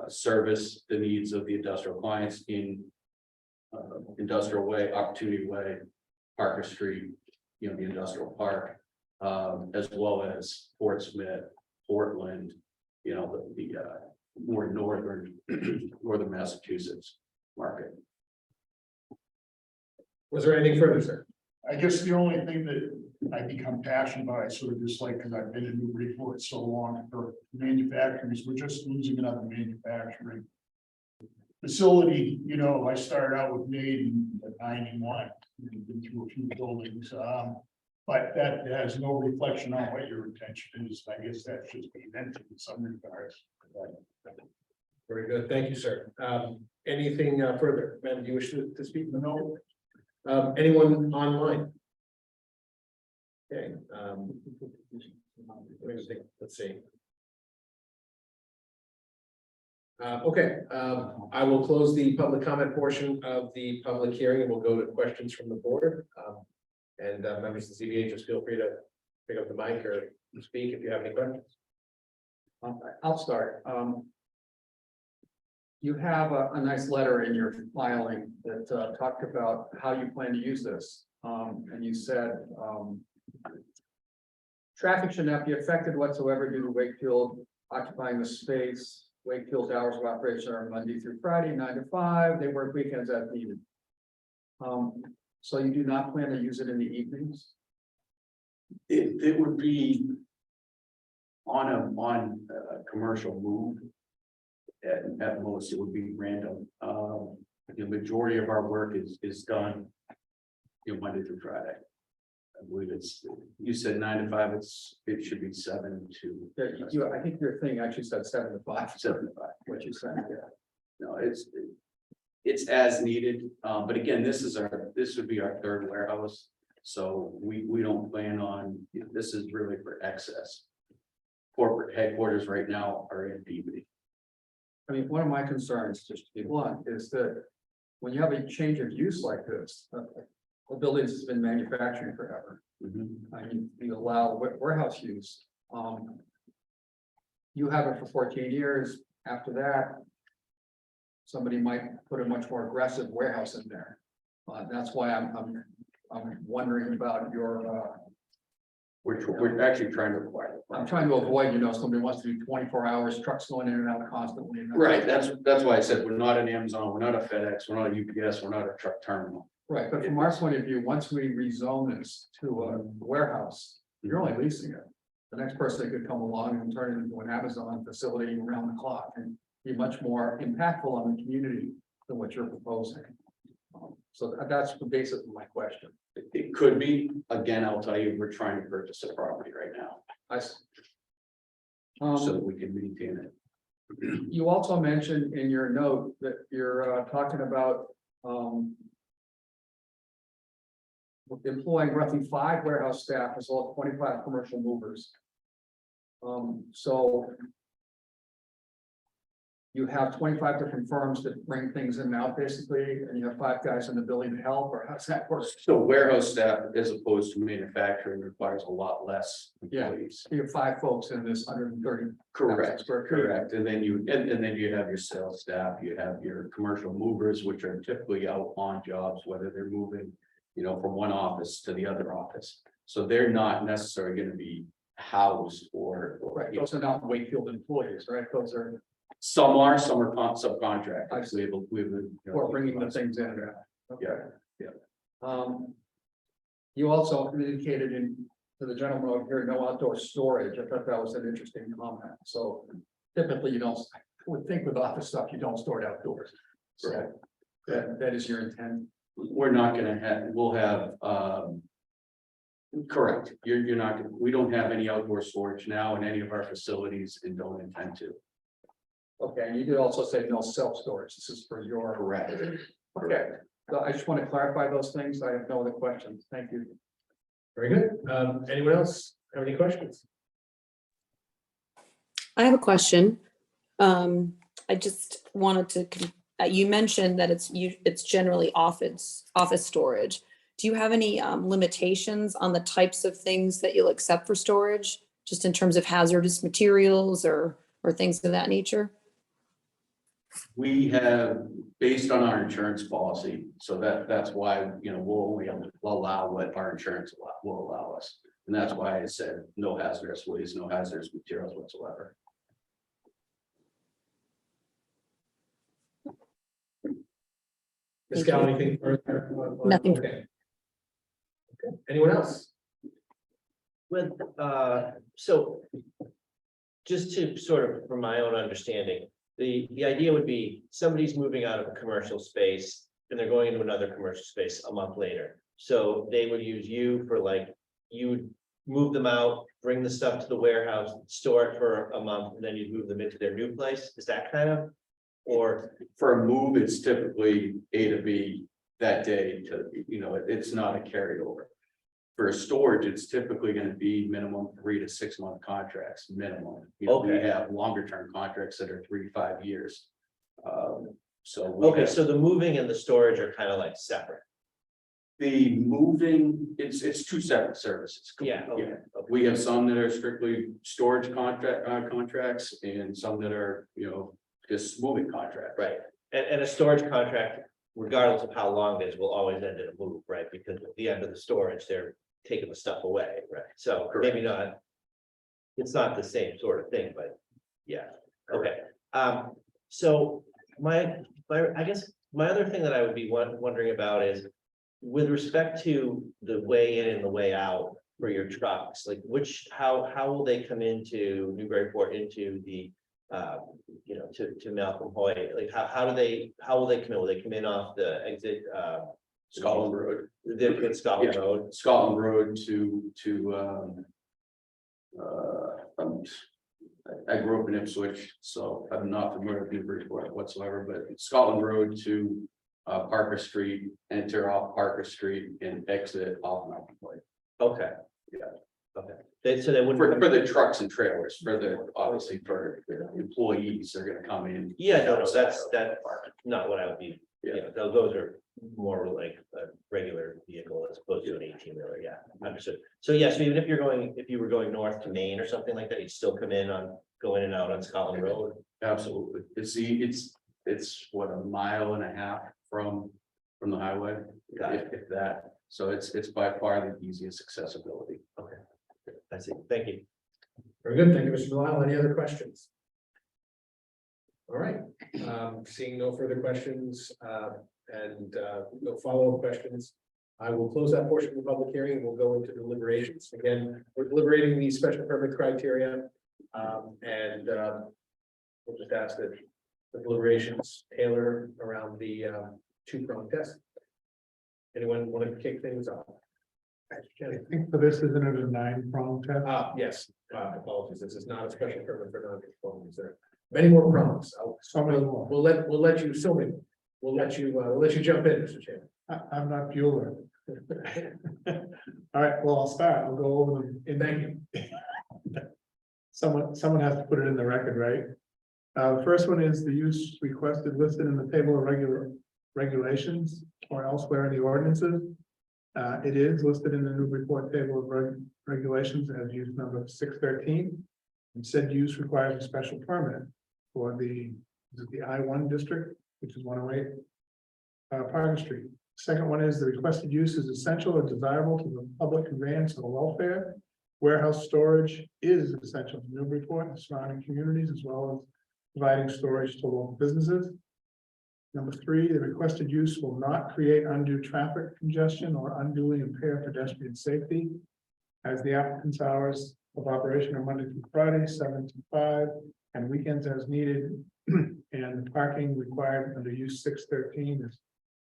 L: service the needs of the industrial clients in Industrial Way, Opportunity Way, Parker Street, the industrial park, as well as Portsmouth, Portland, the more northern Massachusetts market.
A: Was there anything further, sir?
M: I guess the only thing that I become passionate about, I sort of dislike, because I've been in Newburyport so long for manufacturing, is we're just losing another manufacturing facility. I started out with Made in '91, and been through a few buildings, but that has no reflection on what your intention is. I guess that should be mentioned in some regards.
A: Very good. Thank you, sir. Anything further? Ben, do you wish to speak? No. Anyone online? Okay. Let's see. Okay, I will close the public comment portion of the public hearing, and we'll go to questions from the board. And members of the ZBA, just feel free to pick up the mic or speak if you have any questions.
D: I'll start. You have a nice letter in your filing that talked about how you plan to use this. And you said, traffic should not be affected whatsoever due to Wakefield occupying the space. Wakefield's hours of operation are Monday through Friday, 9 to 5. They work weekends as needed. So you do not plan to use it in the evenings?
L: It would be on a commercial move. At most, it would be random. The majority of our work is done, Monday through Friday. I believe you said 9 to 5, it should be 7 to.
D: Yeah, I think your thing actually said 7 to 5.
L: 7 to 5.
D: What you said, yeah.
L: No, it's as needed, but again, this would be our third warehouse. So we don't plan on, this is really for excess. Corporate headquarters right now are in DB.
D: I mean, one of my concerns, just to be blunt, is that when you have a change of use like this, the buildings has been manufacturing forever. And you allow warehouse use. You have it for 14 years. After that, somebody might put a much more aggressive warehouse in there. That's why I'm wondering about your.
L: We're actually trying to acquire.
D: I'm trying to avoid, somebody wants to do 24 hours, trucks going in and out constantly.
L: Right, that's why I said we're not an Amazon, we're not a FedEx, we're not a UPS, we're not a truck terminal.
D: Right, but from our point of view, once we rezone this to a warehouse, you're only leasing it. The next person could come along and turn it into an Amazon facility around the clock and be much more impactful on the community than what you're proposing. So that's the basis of my question.
L: It could be, again, I'll tell you, we're trying to purchase a property right now,
D: I see.
L: so that we can maintain it.
D: You also mentioned in your note that you're talking about employing roughly 5 warehouse staff as well as 25 commercial movers. So you have 25 different firms that bring things in and out basically, and you have 5 guys in the building to help, or how's that work?
L: So warehouse staff, as opposed to manufacturing, requires a lot less
D: Yeah.
L: employees.
D: You have 5 folks in this 130.
L: Correct,
D: square feet.
L: correct. And then you have your sales staff, you have your commercial movers, which are typically out on jobs, whether they're moving, from one office to the other office. So they're not necessarily going to be housed or.
D: Right, those are not Wakefield employees, right? Those are
L: Some are subcontractors. We have.
D: who are bringing the things in. Okay.
L: Yeah.
D: You also indicated to the gentleman over here, no outdoor storage. I thought that was an interesting comment. So typically you don't, I would think with office stuff, you don't store it outdoors. So
L: Correct.
D: that is your intent.
L: We're not gonna have, we'll have, correct, you're not, we don't have any outdoor storage now in any of our facilities and don't intend to.
D: Okay, and you did also say no self-storage. This is for your.
L: Correct.
D: Okay, so I just want to clarify those things. I have no other questions. Thank you.
A: Very good. Anyone else have any questions?
J: I have a question. I just wanted to, you mentioned that it's generally office storage. Do you have any limitations on the types of things that you'll accept for storage? Just in terms of hazardous materials or things of that nature?
L: We have, based on our insurance policy, so that's why, we'll only allow what our insurance will allow us. And that's why I said no hazardous waste, no hazardous materials whatsoever.
A: Ms. Gal, anything further?
J: Nothing.
A: Okay. Anyone else?
B: With, so just to sort of, from my own understanding, the idea would be somebody's moving out of a commercial space and they're going into another commercial space a month later. So they would use you for you would move them out, bring the stuff to the warehouse, store it for a month, and then you'd move them into their new place. Is that kind of, or?
L: For a move, it's typically A to B that day to, it's not a carryover. For storage, it's typically going to be minimum 3 to 6 month contracts, minimum. We have longer term contracts that are 3 to 5 years. So.
B: So the moving and the storage are kind of like separate.
L: The moving, it's two separate services.
B: Yeah, okay.
L: We have some that are strictly storage contracts and some that are, just moving contracts.
B: Right, and a storage contract, regardless of how long it is, will always end in a move, right? Because at the end of the storage, they're taking the stuff away, right? So maybe not. It's not the same sort of thing, but yeah, okay. So I guess my other thing that I would be wondering about is with respect to the way in and the way out for your trucks, like how will they come into Newburyport into the to Malcolm Hoy? Like how will they come in? Will they come in off the exit
L: Scotland Road.
B: Scotland
L: Yeah.
B: Road?
L: Scotland Road I grew up in Ipswich, so I'm not familiar with Newburyport whatsoever, but Scotland Road to Parker Street, enter off Parker Street and exit off Mountain Point.
B: Okay.
L: Yeah.
B: Okay. So they wouldn't.
L: For the trucks and trailers, obviously for the employees, they're gonna come in.
B: Yeah, no, that's not what I would be,
L: Yeah.
B: those are more like a regular vehicle as opposed to an 18-wheeler, yeah, understood. So yes, even if you were going north to Maine or something like that, you'd still come in go in and out on Scotland Road?
L: Absolutely. It's what, 1.5 miles from the highway, if that. So it's by far the easiest accessibility.
B: Okay, I see, thank you.
A: Very good, thank you, Mr. Delisle. Any other questions? All right, seeing no further questions, and no follow-up questions, I will close that portion of the public hearing and we'll go into deliberations. Again, we're deliberating the special permit criteria. And we'll just ask that the deliberations tailor around the two-prong test. Anyone want to kick things off?
I: I think for this, isn't it a 9-prong test?
A: Yes, apologies, this is not a special permit for non-conformities. There are many more prongs.
I: So many more.
A: We'll let you, so many. We'll let you jump in, Mr. Chairman.
I: I'm not Bueller. All right, well, I'll start. I'll go over them.
A: Thank you.
I: Someone has to put it in the record, right? The first one is the use requested listed in the table of regulations or elsewhere in the ordinances. It is listed in the Newburyport table of regulations as use number 613. And said use requires a special permit for the I-1 district, which is 108 Parker Street. Second one is the requested use is essential or desirable to the public conveyance of the welfare. Warehouse storage is essential to Newburyport and surrounding communities, as well as providing storage to local businesses. Number 3, the requested use will not create undue traffic congestion or unduly impair pedestrian safety, as the applicant's hours of operation are Monday through Friday, 7 to 5, and weekends as needed. And the parking required under use 613 is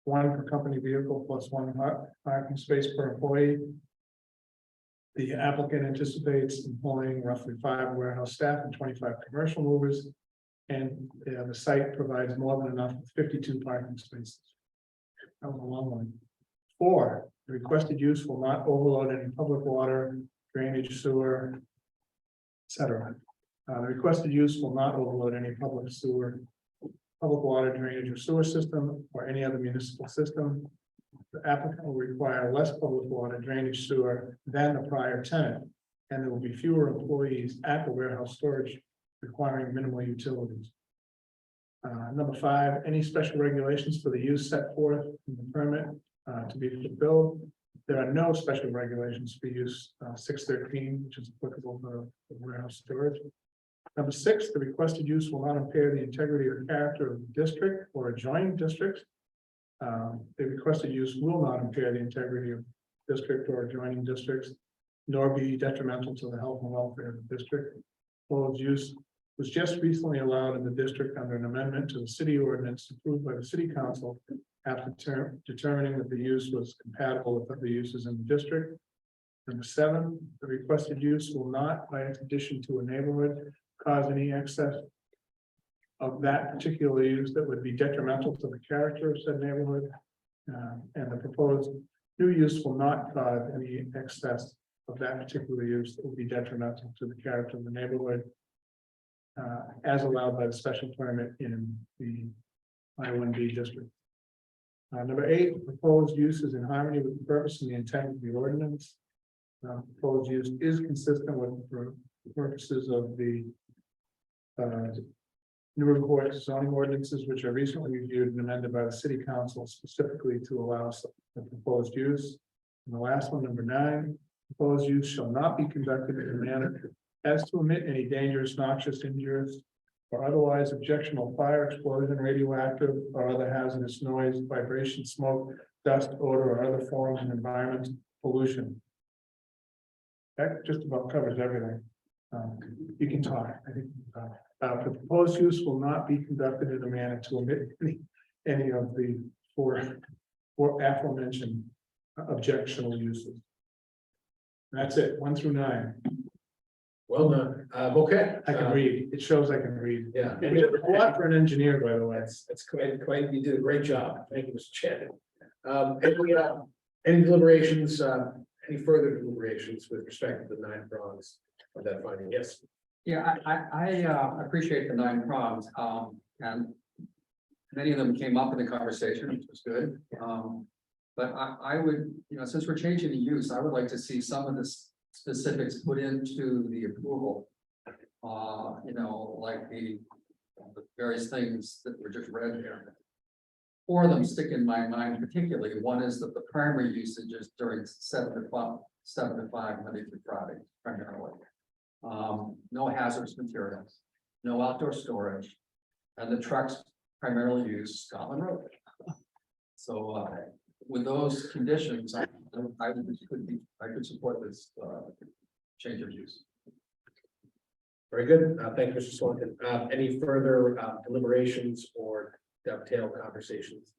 I: 1 per company vehicle plus 1 parking space per employee. The applicant anticipates employing roughly 5 warehouse staff and 25 commercial movers. And the site provides more than enough with 52 parking spaces. That was a long one. 4, the requested use will not overload any public water, drainage, sewer, etc. The requested use will not overload any public water, drainage, or sewer system, or any other municipal system. The applicant will require less public water, drainage, sewer than the prior tenant, and there will be fewer employees at the warehouse storage requiring minimal utilities. Number 5, any special regulations for the use set forth in the permit to be fulfilled. There are no special regulations for use 613, which is applicable for warehouse storage. Number 6, the requested use will not impair the integrity or character of the district or adjoining districts. The requested use will not impair the integrity of district or adjoining districts, nor be detrimental to the health and welfare of the district. Proposed use was just recently allowed in the district under an amendment to the city ordinance approved by the city council after determining that the use was compatible with other uses in the district. Number 7, the requested use will not, by its addition to a neighborhood, cause any excess of that particular use that would be detrimental to the character of said neighborhood. And the proposed new use will not cause any excess of that particular use that will be detrimental to the character of the neighborhood, as allowed by the special permit in the I-1B district. Number 8, proposed use is in harmony with the purpose and the intent of the ordinance. Proposed use is consistent with the purposes of the Newburyport zoning ordinances, which are recently reviewed and amended by the city council specifically to allow the proposed use. And the last one, number 9, proposed use shall not be conducted in a manner as to omit any dangerous, noxious, injurious, or otherwise objectionable fire, explosion, radioactive, or other hazardous noise, vibration, smoke, dust, odor, or other forms of environment pollution. That just about covers everything. You can talk, I think. The proposed use will not be conducted in a manner to omit any of the four aforementioned objectionable uses. That's it, 1 through 9.
A: Well done. Okay.
I: I can read, it shows I can read.
A: Yeah.
I: And it's a lot for an engineer, by the way.
A: That's quite, you did a great job. Thank you, Mr. Chairman. Any deliberations, any further deliberations with respect to the 9 prongs of that finding? Yes.
D: Yeah, I appreciate the 9 prongs, and many of them came up in the conversation, which was good. But I would, since we're changing the use, I would like to see some of the specifics put into the approval. Like the various things that were just read here. 4 of them stick in my mind particularly. One is that the primary usage is during 7 to 5, Monday through Friday, primarily. No hazardous materials, no outdoor storage, and the trucks primarily use Scotland Road. So with those conditions, I could support this change of use.
A: Very good. Thank you, Mr. Swanton. Any further deliberations or dovetail conversations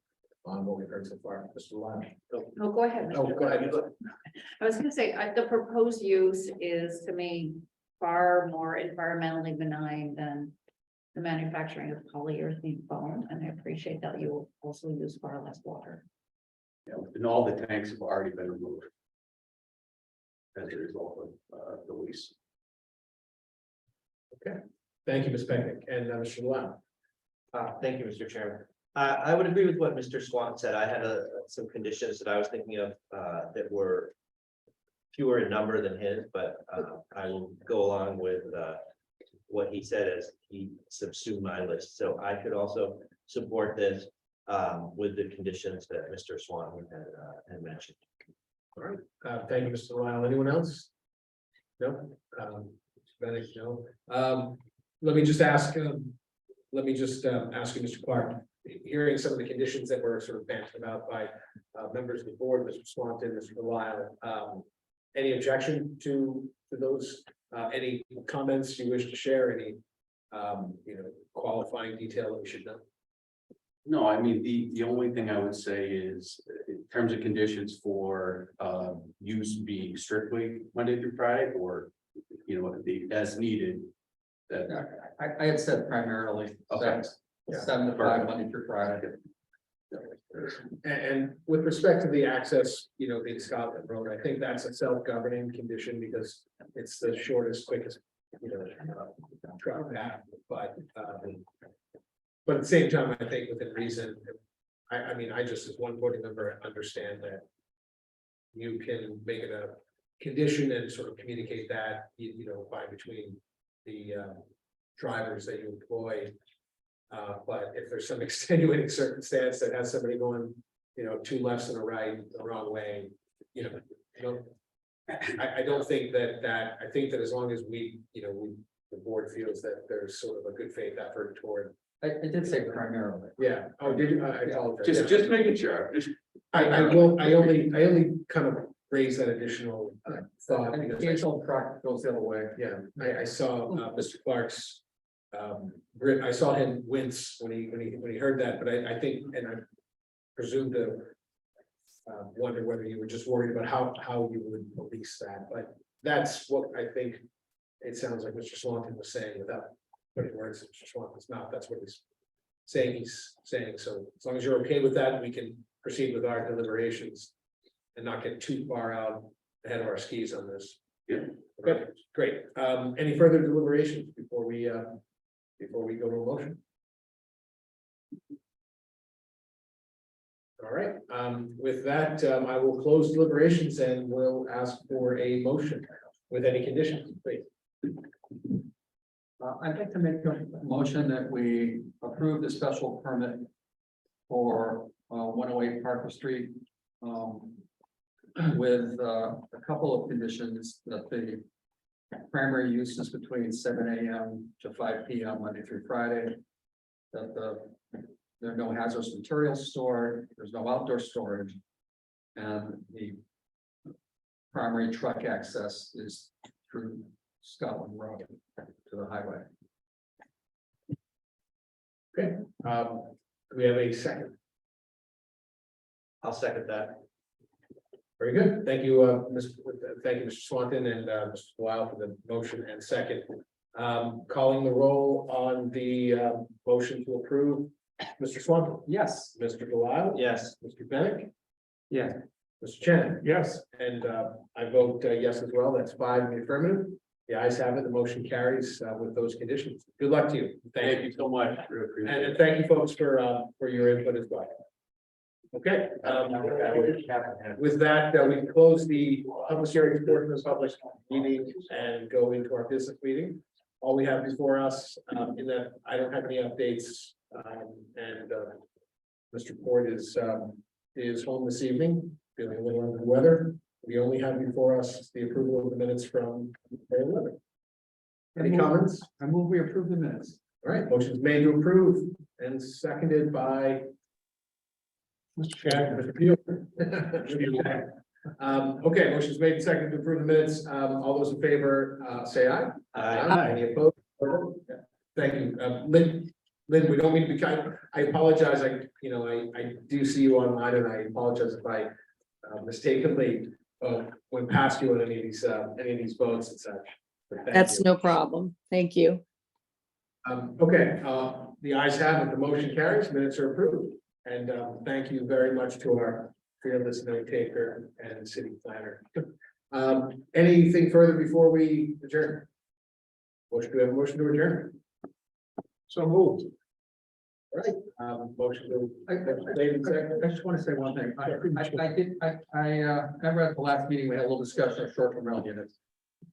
A: on what we've heard so far? Mr. Lyon.
H: No, go ahead.
A: Oh,
H: Mr.
A: go ahead.
H: I was gonna say, the proposed use is to me far more environmentally benign than the manufacturing of polyurethane foam, and I appreciate that you will also use far less water.
L: Yeah, and all the tanks have already been removed. As a result of the lease.
A: Thank you, Ms. Becknick and Mr. Lyon.
B: Thank you, Mr. Chairman. I would agree with what Mr. Swan said. I had some conditions that I was thinking of that were fewer in number than his, but I will go along with what he said as he subsumed my list. So I could also support this with the conditions that Mr. Swan had mentioned.
A: All right. Thank you, Mr. Lyle. Anyone else? No. Bennett, no. Let me just ask. Let me just ask you, Mr. Clark. Hearing some of the conditions that were sort of bantered about by members of the board, Mr. Swanton, Mr. Lyle. Any objection to those? Any comments you wish to share? Any qualifying detail that we should know?
L: No, I mean, the only thing I would say is in terms of conditions for use being strictly Monday through Friday, or the as needed. That
D: I had said primarily.
L: Okay.
D: 7 to 5, Monday through Friday.
A: And with respect to the access, being Scotland Road, I think that's a self-governing condition because it's the shortest, quickest, truck path. But at the same time, I think within reason, I just as one voting member understand that you can make it a condition and sort of communicate that, by between the drivers that you employ. But if there's some extenuating circumstance that has somebody going, 2 lefts and a right the wrong way, I don't think that I think that as long as we, the board feels that there's sort of a good faith effort toward.
D: I did say primarily.
A: Yeah. Oh, did you? I apologize.
L: just making sure.
A: I only kind of raise that additional thought.
D: And the
A: because
D: occasional truck goes the other way.
A: Yeah, I saw Mr. Clark's grit. I saw him wince when he heard that, but I think, and I presume to wonder whether you were just worried about how you would release that, but that's what I think it sounds like Mr. Swanton was saying without putting words in Mr. Swanton's mouth. That's what he's saying. So as long as you're okay with that, we can proceed with our deliberations and not get too far out ahead of our skis on this.
L: Yeah.
A: Okay, great. Any further deliberations before we go to a motion? All right, with that, I will close deliberations and will ask for a motion with any conditions, please.
D: I'd like to make a motion that we approve the special permit for 108 Parker Street. With a couple of conditions that the primary use is between 7 AM to 5 PM Monday through Friday. That there are no hazardous materials stored, there's no outdoor storage. And the primary truck access is through Scotland Road to the highway.
A: Okay, do we have a second?
B: I'll second that.
A: Very good. Thank you, thank you, Mr. Swanton and Mr. Weil for the motion and second. Calling the roll on the motion to approve. Mr. Swanton,
D: Yes.
A: Mr. Delisle.
B: Yes.
A: Mr. Bennett,
E: Yeah,
A: Mr. Chen.
I: Yes,
A: And I vote yes as well. That's 5 in the affirmative. The ayes have it. The motion carries with those conditions. Good luck to you.
L: Thank you so much. Really appreciate it.
A: And thank you folks for your input as well. Okay, with that, we close the public hearing portion of the public meeting and go into our business meeting. All we have before us, in that I don't have any updates, and Mr. Port is home this evening, feeling a little under the weather. We only have before us the approval of the minutes from February 11th. Any comments?
D: I move we approve the minutes.
A: All right, motion's made to approve and seconded by
I: Mr. Chairman.
A: Mr. Peel. Okay, motion's made and seconded to approve the minutes. All those in favor, say aye.
B: Aye.
A: Any opposed? Thank you. Lynn, we don't mean to be kind. I apologize. I do see you online and I apologize if I mistakenly went past you on any of these votes and such. But thank
J: That's
A: you.
J: no problem. Thank you.
A: Okay, the ayes have it. The motion carries. Minutes are approved. And thank you very much to our fearless note taker and city planner. Anything further before we adjourn? Motion, do we have a motion to adjourn?
I: So moved.
A: All right, motion to.
D: I just want to say one thing. I remember at the last meeting, we had a little discussion of short-term rental units.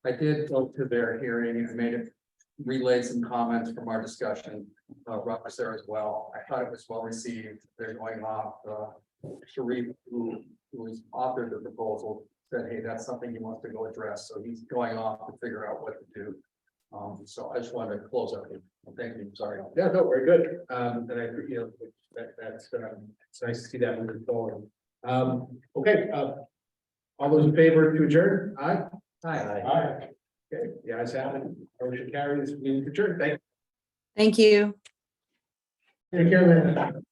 D: I did go to their hearing and made it, relayed some comments from our discussion. Rob was there as well. I thought it was well received. They're going off, Sharif, who authored the proposal, said, hey, that's something he wants to go address. So he's going off to figure out what to do. So I just wanted to close up. Thank you. Sorry.
A: Yeah, no, very good. And I, that's it's nice to see that moving forward. Okay, all those in favor to adjourn? Aye.
D: Hi.
A: Aye. Okay, the ayes have it. Motion carries. Meeting adjourned. Thank you.
J: Thank you.
A: Take care, man.